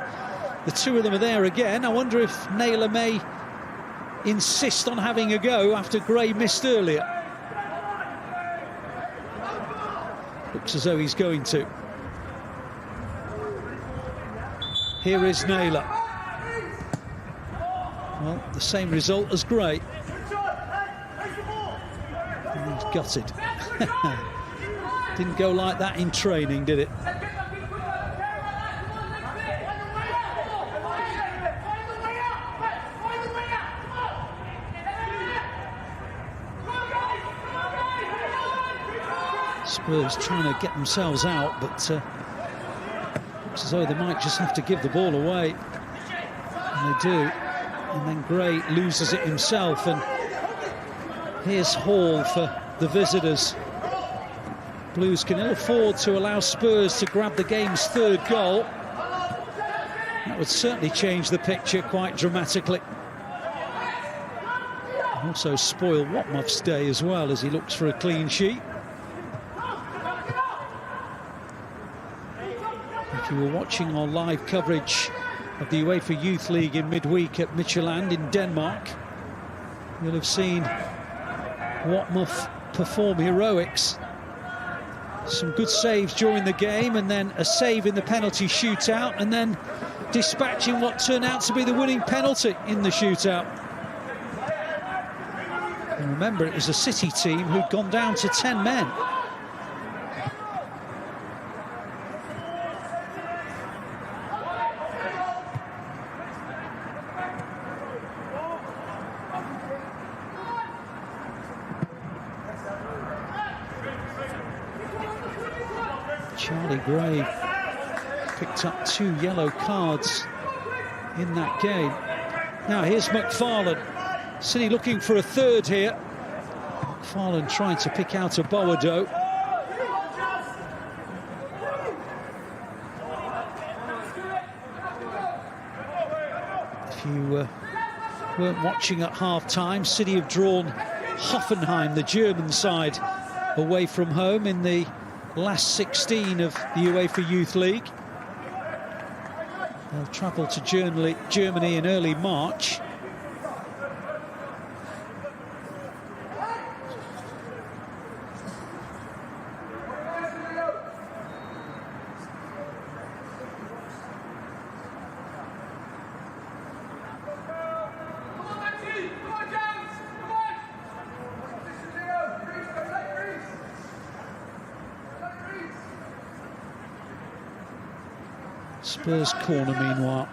The two of them are there again. I wonder if Naylor may insist on having a go after Gray missed earlier. Looks as though he's going to. Here is Naylor. Well, the same result as Gray. And he's gutted. Didn't go like that in training, did it? Spurs trying to get themselves out, but looks as though they might just have to give the ball away. And they do. And then Gray loses it himself, and here's Hall for the visitors. Blues can ill afford to allow Spurs to grab the game's third goal. That would certainly change the picture quite dramatically. And also spoil Watmuff's day as well, as he looks for a clean sheet. If you were watching our live coverage of the UEFA Youth League in midweek at Midtjylland in Denmark, you'll have seen Watmuff perform heroics. Some good saves during the game, and then a save in the penalty shootout, and then dispatching what turned out to be the winning penalty in the shootout. And remember, it was a City team who'd gone down to 10 men. Charlie Gray picked up 2 yellow cards in that game. Now here's McFarlane. City looking for a third here. McFarlane trying to pick out a Bowado. weren't watching at half-time, City have drawn Hoffenheim, the German side, away from home in the last 16 of the UEFA Youth League. They'll travel to Germany in early March. Spurs corner, meanwhile.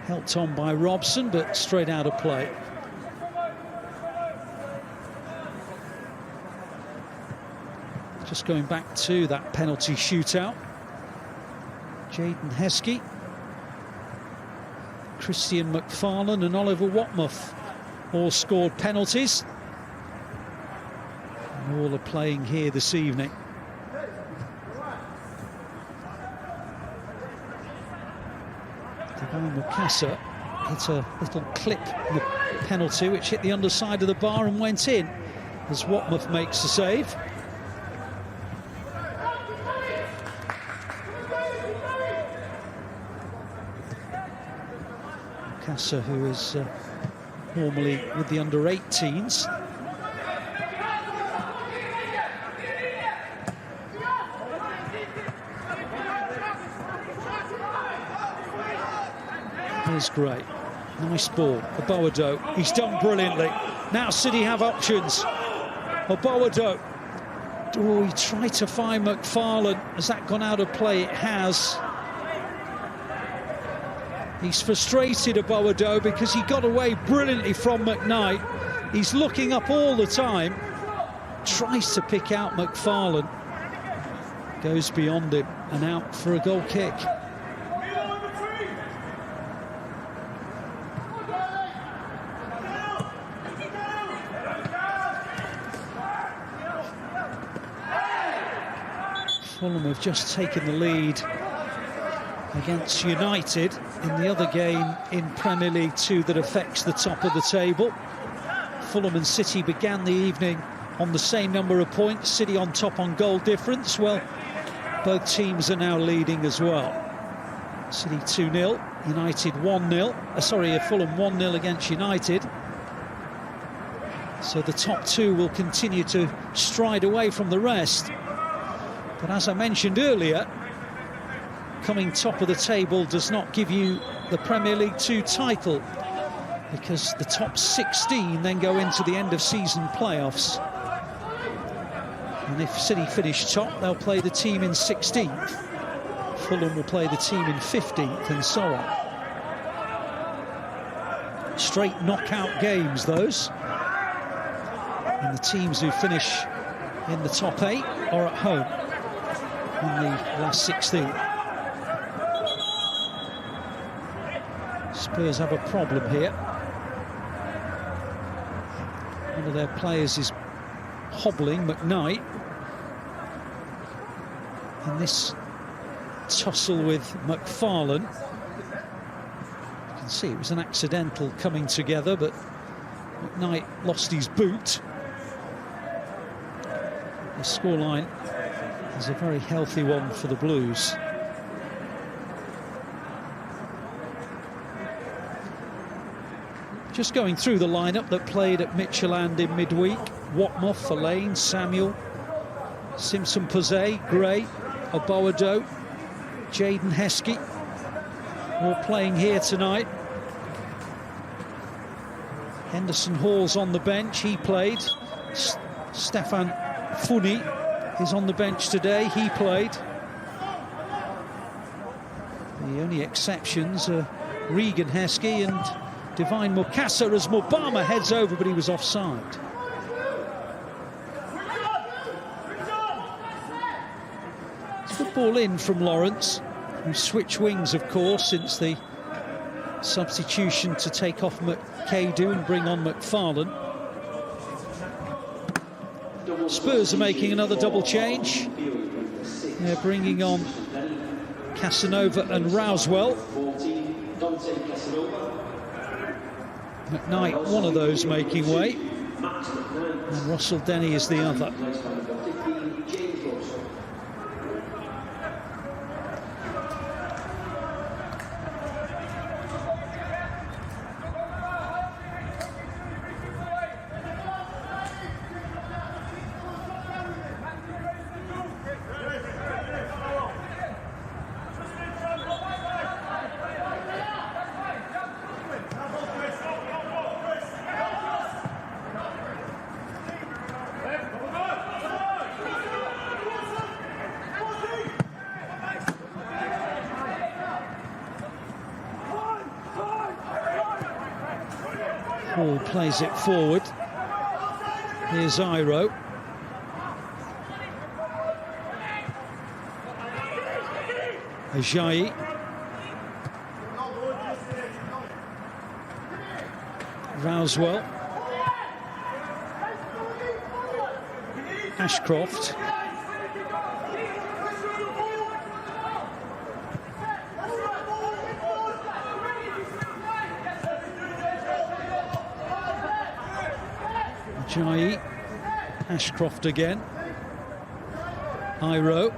Helped on by Robson, but straight out of play. Just going back to that penalty shootout. Jayden Heskey, Christian McFarlane and Oliver Watmuth all scored penalties. And all are playing here this evening. Mukasa hit a little clip penalty which hit the underside of the bar and went in as Watmuth makes the save. Mukasa, who is normally with the under-18s. Here's great. Nice ball. Aboado. He's done brilliantly. Now City have options. Aboado. Oh, he tried to find McFarlane. Has that gone out of play? It has. He's frustrated, Aboado, because he got away brilliantly from McKnight. He's looking up all the time. Tries to pick out McFarlane. Goes beyond him and out for a goal kick. Fulham have just taken the lead against United in the other game in Premier League 2 that affects the top of the table. Fulham and City began the evening on the same number of points, City on top on goal difference. Well, both teams are now leading as well. City 2-0, United 1-0. Fulham 1-0 against United. So the top two will continue to stride away from the rest. But as I mentioned earlier, coming top of the table does not give you the Premier League 2 title, because the top 16 then go into the end of season playoffs. And if City finish top, they'll play the team in 16th. Fulham will play the team in 15th, and so on. Straight knockout games, those. And the teams who finish in the top 8 are at home in the last 16. Spurs have a problem here. One of their players is hobbling, McKnight. And this tussle with McFarlane. You can see it was an accidental coming together, but McKnight lost his boot. The scoreline is a very healthy one for the Blues. Just going through the lineup that played at Midtjylland in midweek. Watmuth, Fellaini, Samuel, Simpson-Posey, Gray, Aboado, Jayden Heskey, all playing here tonight. Henderson Hall's on the bench, he played. Stefan Funi is on the bench today, he played. The only exceptions are Regan Heskey and Divine Mukasa as Mubama heads over, but he was offside. It's good ball in from Lawrence, who switched wings, of course, since the substitution to take off McKadu and bring on McFarlane. Spurs are making another double change. They're bringing on Casanova and Rousewell. McKnight, one of those making way, and Russell Denny is the other. Hall plays it forward. Here's Iro. Ajayi. Rousewell. Ashcroft. Ajayi, Ashcroft again. Iro.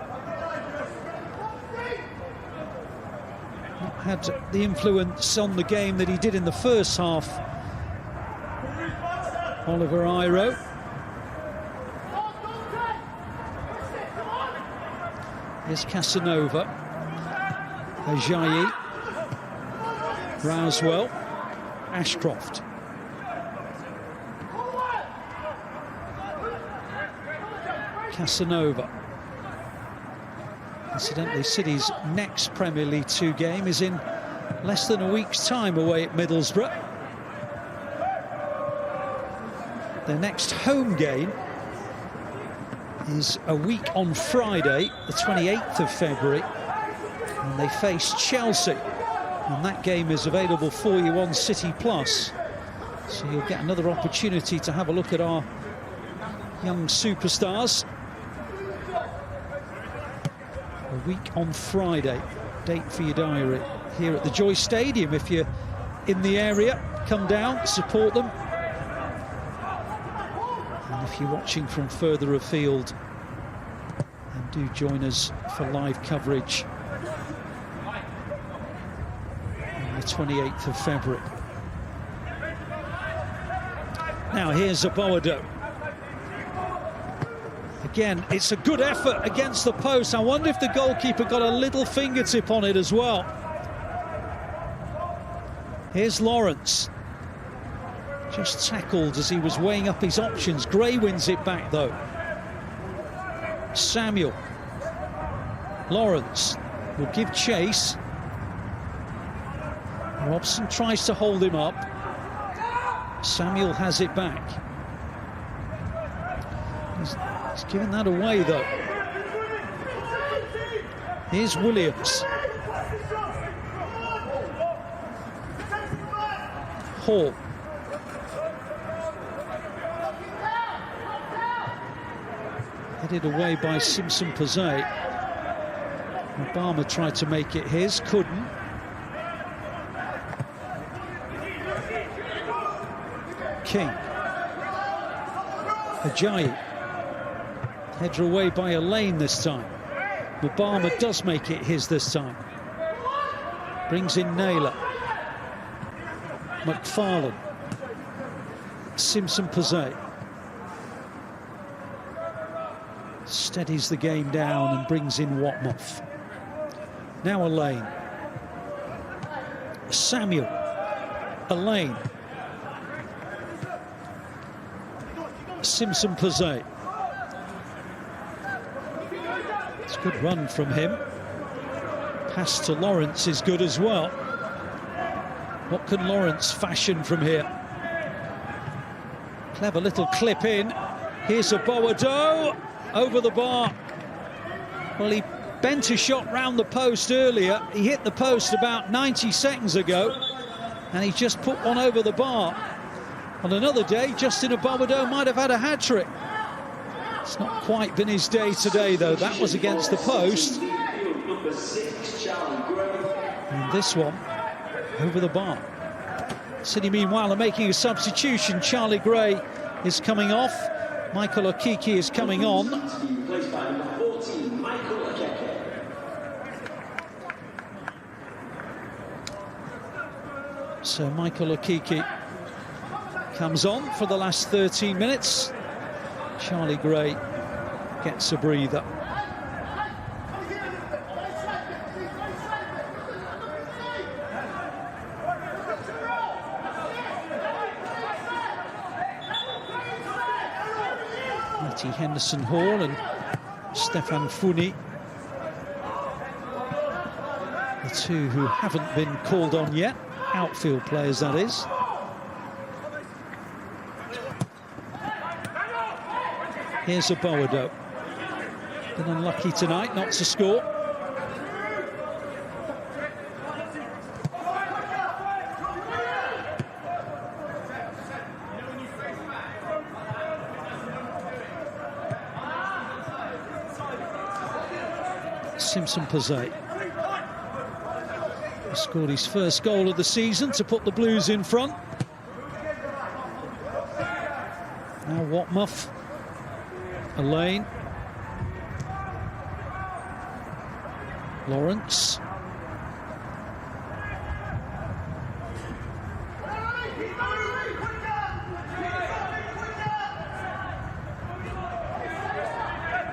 Not had the influence on the game that he did in the first half. Oliver Iro. Here's Casanova. Ajayi. Rousewell. Ashcroft. Casanova. Incidentally, City's next Premier League 2 game is in less than a week's time away at Middlesbrough. Their next home game is a week on Friday, the 28th of February, and they face Chelsea. And that game is available for you on City Plus. So you'll get another opportunity to have a look at our young superstars. A week on Friday, date for your diary, here at the Joy Stadium. If you're in the area, come down, support them. And if you're watching from further afield, then do join us for live coverage on the 28th of February. Now here's Aboado. Again, it's a good effort against the post. I wonder if the goalkeeper got a little fingertip on it as well. Here's Lawrence. Just tackled as he was weighing up his options. Gray wins it back, though. Samuel. Lawrence will give chase. Robson tries to hold him up. Samuel has it back. He's giving that away, though. Here's Williams. Hall. Headed away by Simpson Pazet. Obama tried to make it his, couldn't. King. Ajayi. Header away by Elaine this time. Obama does make it his this time. Brings in Naylor. McFarlane. Simpson Pazet. Steadies the game down and brings in Watmoff. Now Elaine. Samuel. Elaine. Simpson Pazet. It's a good run from him. Pass to Lawrence is good as well. What can Lawrence fashion from here? Clever little clip in. Here's Aboado. Over the bar. Well, he bent a shot round the post earlier. He hit the post about 90 seconds ago, and he just put one over the bar. On another day, Justin Aboado might have had a hat-trick. It's not quite been his day today, though. That was against the post. And this one over the bar. City, meanwhile, are making a substitution. Charlie Gray is coming off. Michael Okiki is coming on. To be replaced by number 14, Michael Okeke. So Michael Okiki comes on for the last 13 minutes. Charlie Gray gets a breather. Matty Henderson-Hall and Stefan Funi, the two who haven't been called on yet, outfield players that is. Here's a Boado. Been unlucky tonight not to score. Simpson Pazet scored his first goal of the season to put the Blues in front. Now Watmuff, Elaine, Lawrence,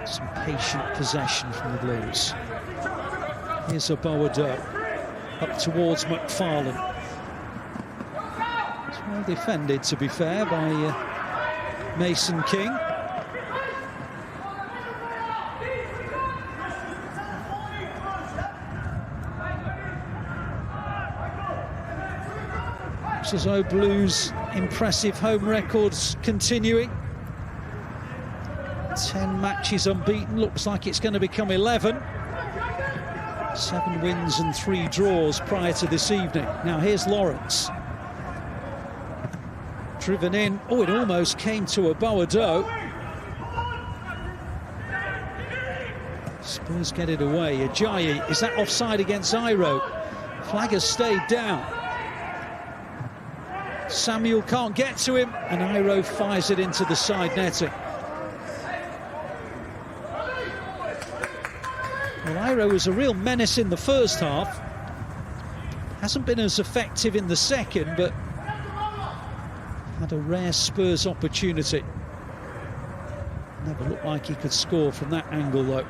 some patient possession from the Blues. Here's a Boado up towards McFarlane. It's well defended, to be fair, by Mason King. Looks as though Blues' impressive home records continuing. 10 matches unbeaten, looks like it's going to become 11. 7 wins and 3 draws prior to this evening. Now here's Lawrence. Driven in. Oh, it almost came to a Boado. Spurs get it away. Ajayi, is that offside against Iro? Flag has stayed down. Samuel can't get to him, and Iro fires it into the side netting. Well, Iro was a real menace in the first half. Hasn't been as effective in the second, but had a rare Spurs opportunity. Never looked like he could score from that angle, though.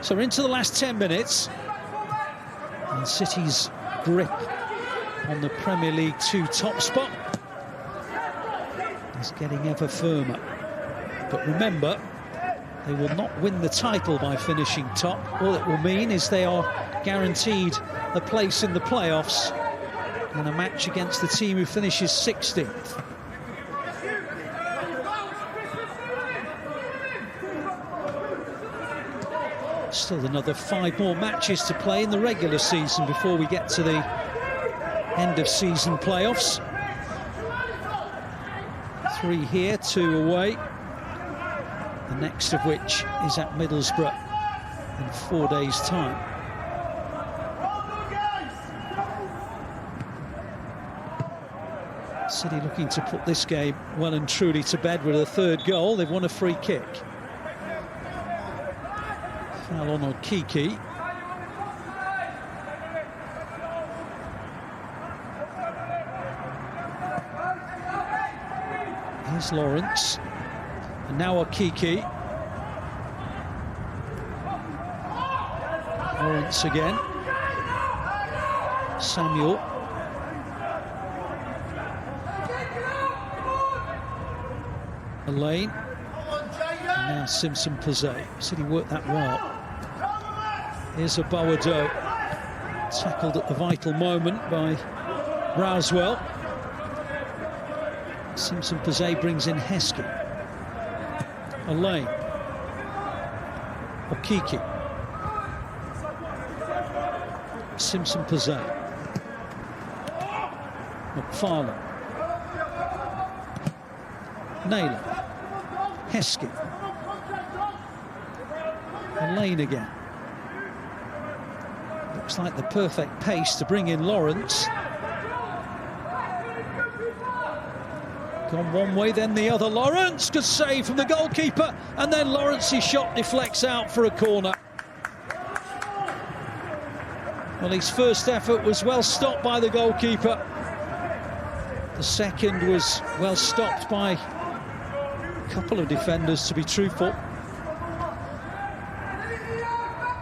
So we're into the last 10 minutes. And City's grip on the Premier League 2 top spot is getting ever firmer. But remember, they will not win the title by finishing top. All it will mean is they are guaranteed a place in the playoffs and a match against the team who finishes 16th. Still another 5 more matches to play in the regular season before we get to the end of season playoffs. 3 here, 2 away. The next of which is at Middlesbrough in 4 days' time. City looking to put this game well and truly to bed with a 3rd goal. They've won a free kick. Foul on Okiki. Here's Lawrence. And now Okiki. Lawrence again. Samuel. Elaine. And now Simpson Pazet. City worked that well. Here's a Boado. Tackled at the vital moment by Rouswell. Simpson Pazet brings in Heskey. Elaine. Okiki. Simpson Pazet. McFarlane. Naylor. Heskey. Lane again. Looks like the perfect pace to bring in Lawrence. Gone one way, then the other. Lawrence, good save from the goalkeeper, and then Lawrence's shot deflects out for a corner. Well, his first effort was well stopped by the goalkeeper. The second was well stopped by a couple of defenders, to be truthful.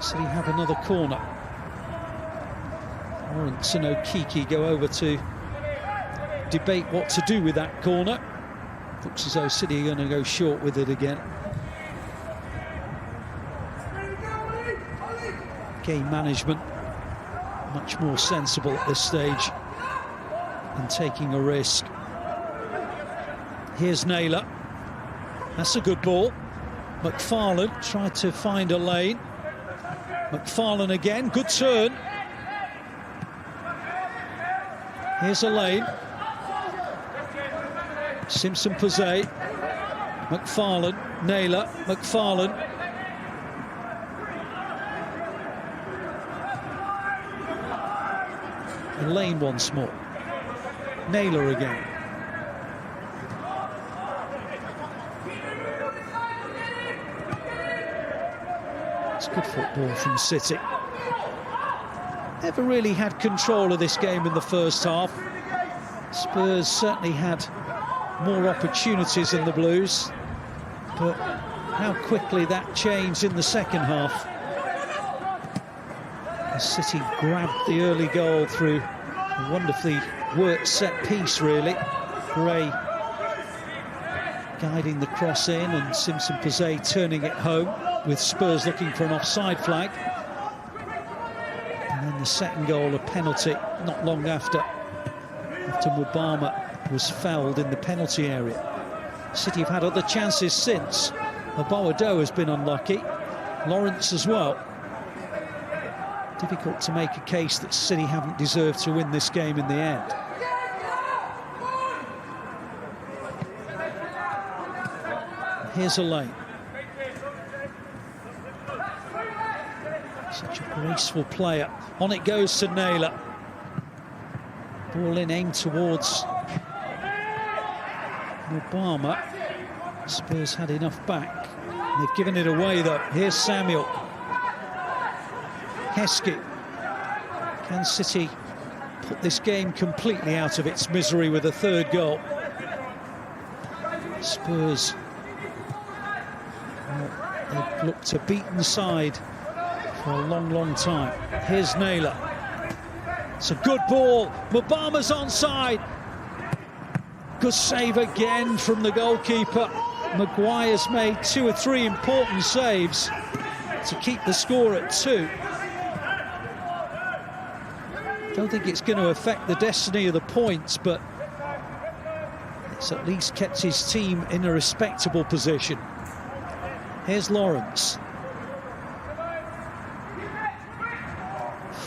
So you have another corner. Lawrence and Okiki go over to debate what to do with that corner. Looks as though City are going to go short with it again. Game management much more sensible at this stage than taking a risk. Here's Naylor. That's a good ball. McFarlane tried to find a lane. McFarlane again, good turn. Here's a lane. Simpson-Posey, McFarlane, Naylor, McFarlane. The lane once more. Naylor again. It's good football from City. Never really had control of this game in the first half. Spurs certainly had more opportunities than the Blues, but how quickly that changed in the second half. City grabbed the early goal through a wonderfully worked set piece, really. Gray guiding the cross in and Simpson-Posey turning it home, with Spurs looking for an offside flag. And then the second goal, a penalty, not long after Mubama was fouled in the penalty area. City have had other chances since. Aboado has been unlucky. Lawrence as well. Difficult to make a case that City haven't deserved to win this game in the end. Here's a lane. Such a graceful player. On it goes to Naylor. Ball in, aimed towards Mubama. Spurs had enough back. They've given it away though. Here's Samuel. Heskey. Can City put this game completely out of its misery with a third goal? Spurs, well, they've looked a beaten side for a long, long time. Here's Naylor. It's a good ball. Mubama's onside. Good save again from the goalkeeper. Maguire's made 2 or 3 important saves to keep the score at 2. Don't think it's going to affect the destiny of the points, but it's at least kept his team in a respectable position. Here's Lawrence.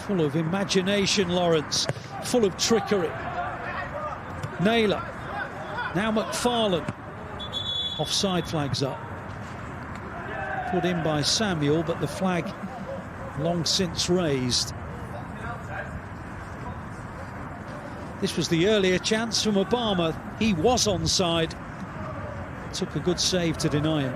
Full of imagination, Lawrence. Full of trickery. Naylor. Now McFarlane. Offside flag's up. Put in by Samuel, but the flag long since raised. This was the earlier chance from Obama. He was onside. Took a good save to deny him.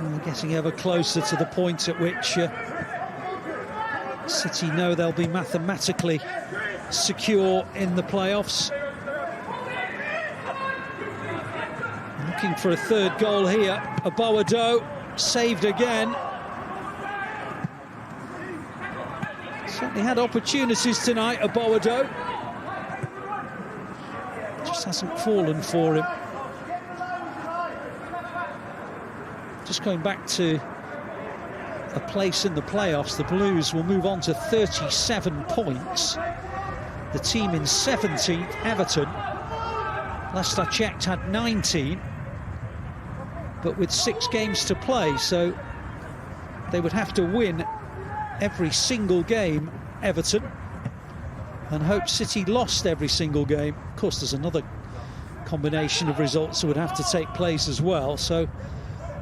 We're getting ever closer to the point at which City know they'll be mathematically secure in the playoffs. Looking for a third goal here. Aboado saved again. Certainly had opportunities tonight, Aboado. just hasn't fallen for him. Just going back to a place in the playoffs, the Blues will move on to 37 points. The team in 17th, Everton, last I checked, had 19, but with 6 games to play, so they would have to win every single game, Everton, and hope City lost every single game. Of course, there's another combination of results that would have to take place as well, so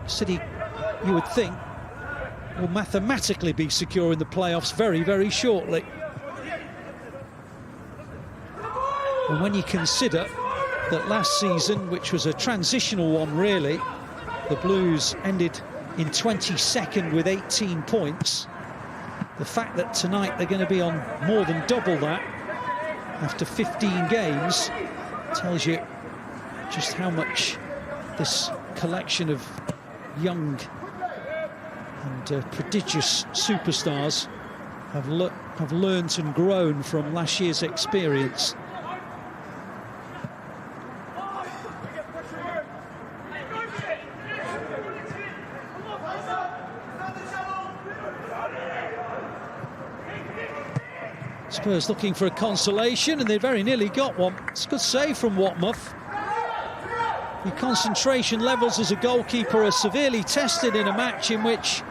City, you would think, will mathematically be secure in the playoffs very, very shortly. And when you consider that last season, which was a transitional one really, the Blues ended in 22nd with 18 points, the fact that tonight they're going to be on more than double that after 15 games tells you just how much this collection of young and prodigious superstars have learnt and grown from last year's experience. Spurs looking for a consolation, and they very nearly got one. It's a good save from Watmuth. Your concentration levels as a goalkeeper are severely tested in a match in which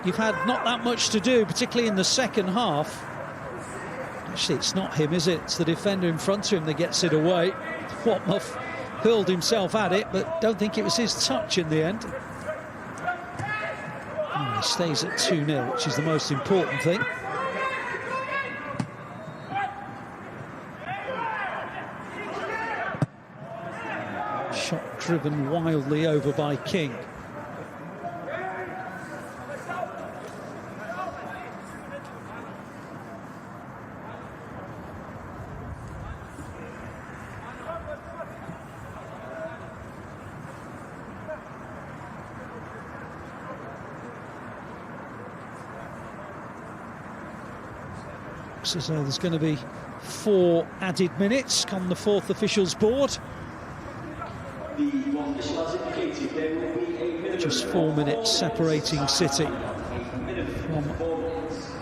you've had not that much to do, particularly in the second half. Actually, it's not him, is it? It's the defender in front of him that gets it away. Watmuth hurled himself at it, but don't think it was his touch in the end. He stays at 2-0, which is the most important thing. Shot driven wildly over by King. Looks as though there's going to be 4 added minutes on the 4th officials board. Just 4 minutes separating City from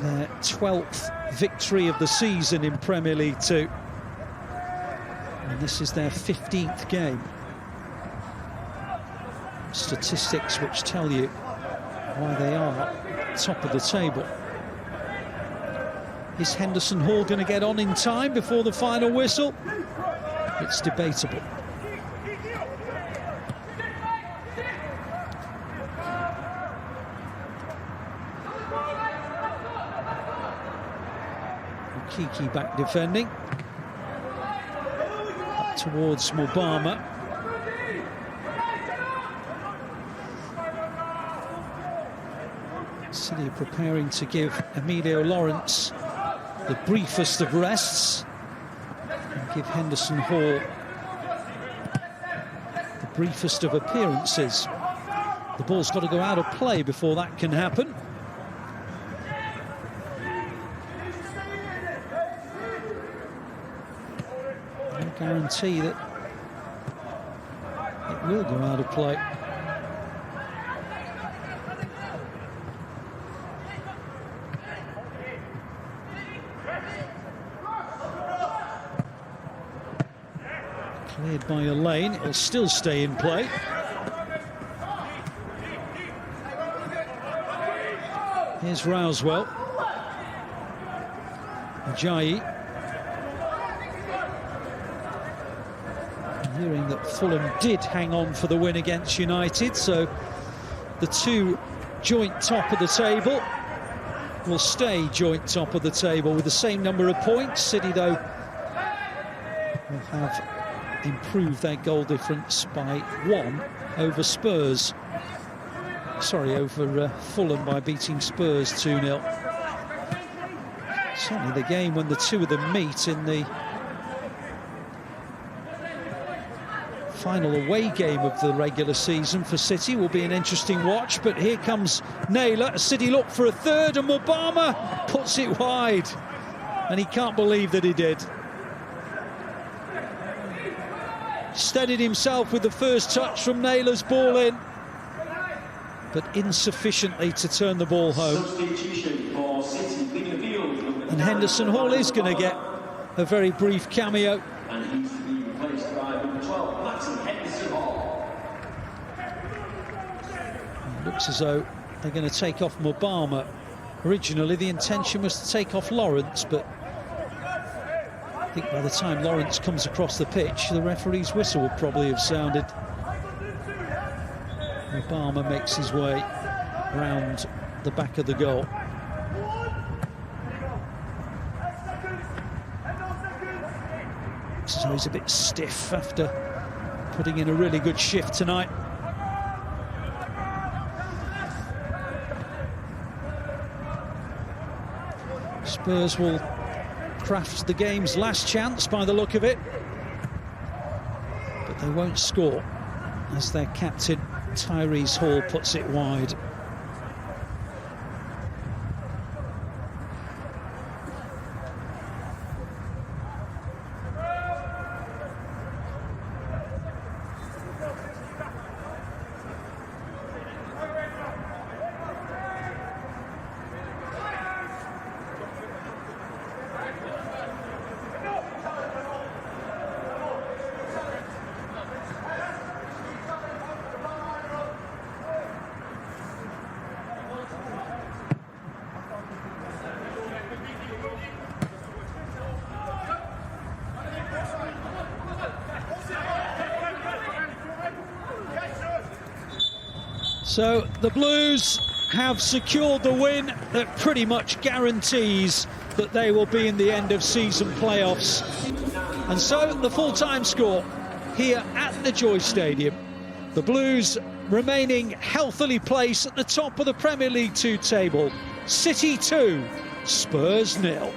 their 12th victory of the season in Premier League 2. And this is their 15th game. Statistics which tell you why they are top of the table. Is Henderson Hall going to get on in time before the final whistle? It's debatable. Kiki back defending. Up towards Mubama. City preparing to give Emilio Lawrence the briefest of rests and give Henderson Hall the briefest of appearances. The ball's got to go out of play before that can happen. No guarantee that it will go out of play. Cleared by a lane, it'll still stay in play. Here's Rousewell. Ajayi. Hearing that Fulham did hang on for the win against United, so the 2 joint top of the table will stay joint top of the table with the same number of points. City, though, will have improved their goal difference by 1 over Spurs. Sorry, over Fulham by beating Spurs 2-0. Certainly the game when the 2 of them meet in the final away game of the regular season for City will be an interesting watch. But here comes Naylor. City look for a third, and Mubama puts it wide, and he can't believe that he did. Steadied himself with the first touch from Naylor's ball in, but insufficiently to turn the ball home. And Henderson Hall is going to get a very brief cameo. And he's to be replaced by number 12, Matty Henderson Hall. It looks as though they're going to take off Mubama. Originally, the intention was to take off Lawrence, but I think by the time Lawrence comes across the pitch, the referee's whistle would probably have sounded. Mubama makes his way round the back of the goal. So he's a bit stiff after putting in a really good shift tonight. Spurs will craft the game's last chance by the look of it, but they won't score as their captain Tyrese Hall puts it wide. So the Blues have secured the win that pretty much guarantees that they will be in the end of season playoffs. And so the full-time score here at the Joy Stadium. The Blues remaining healthily placed at the top of the Premier League 2 table. City 2, Spurs 0.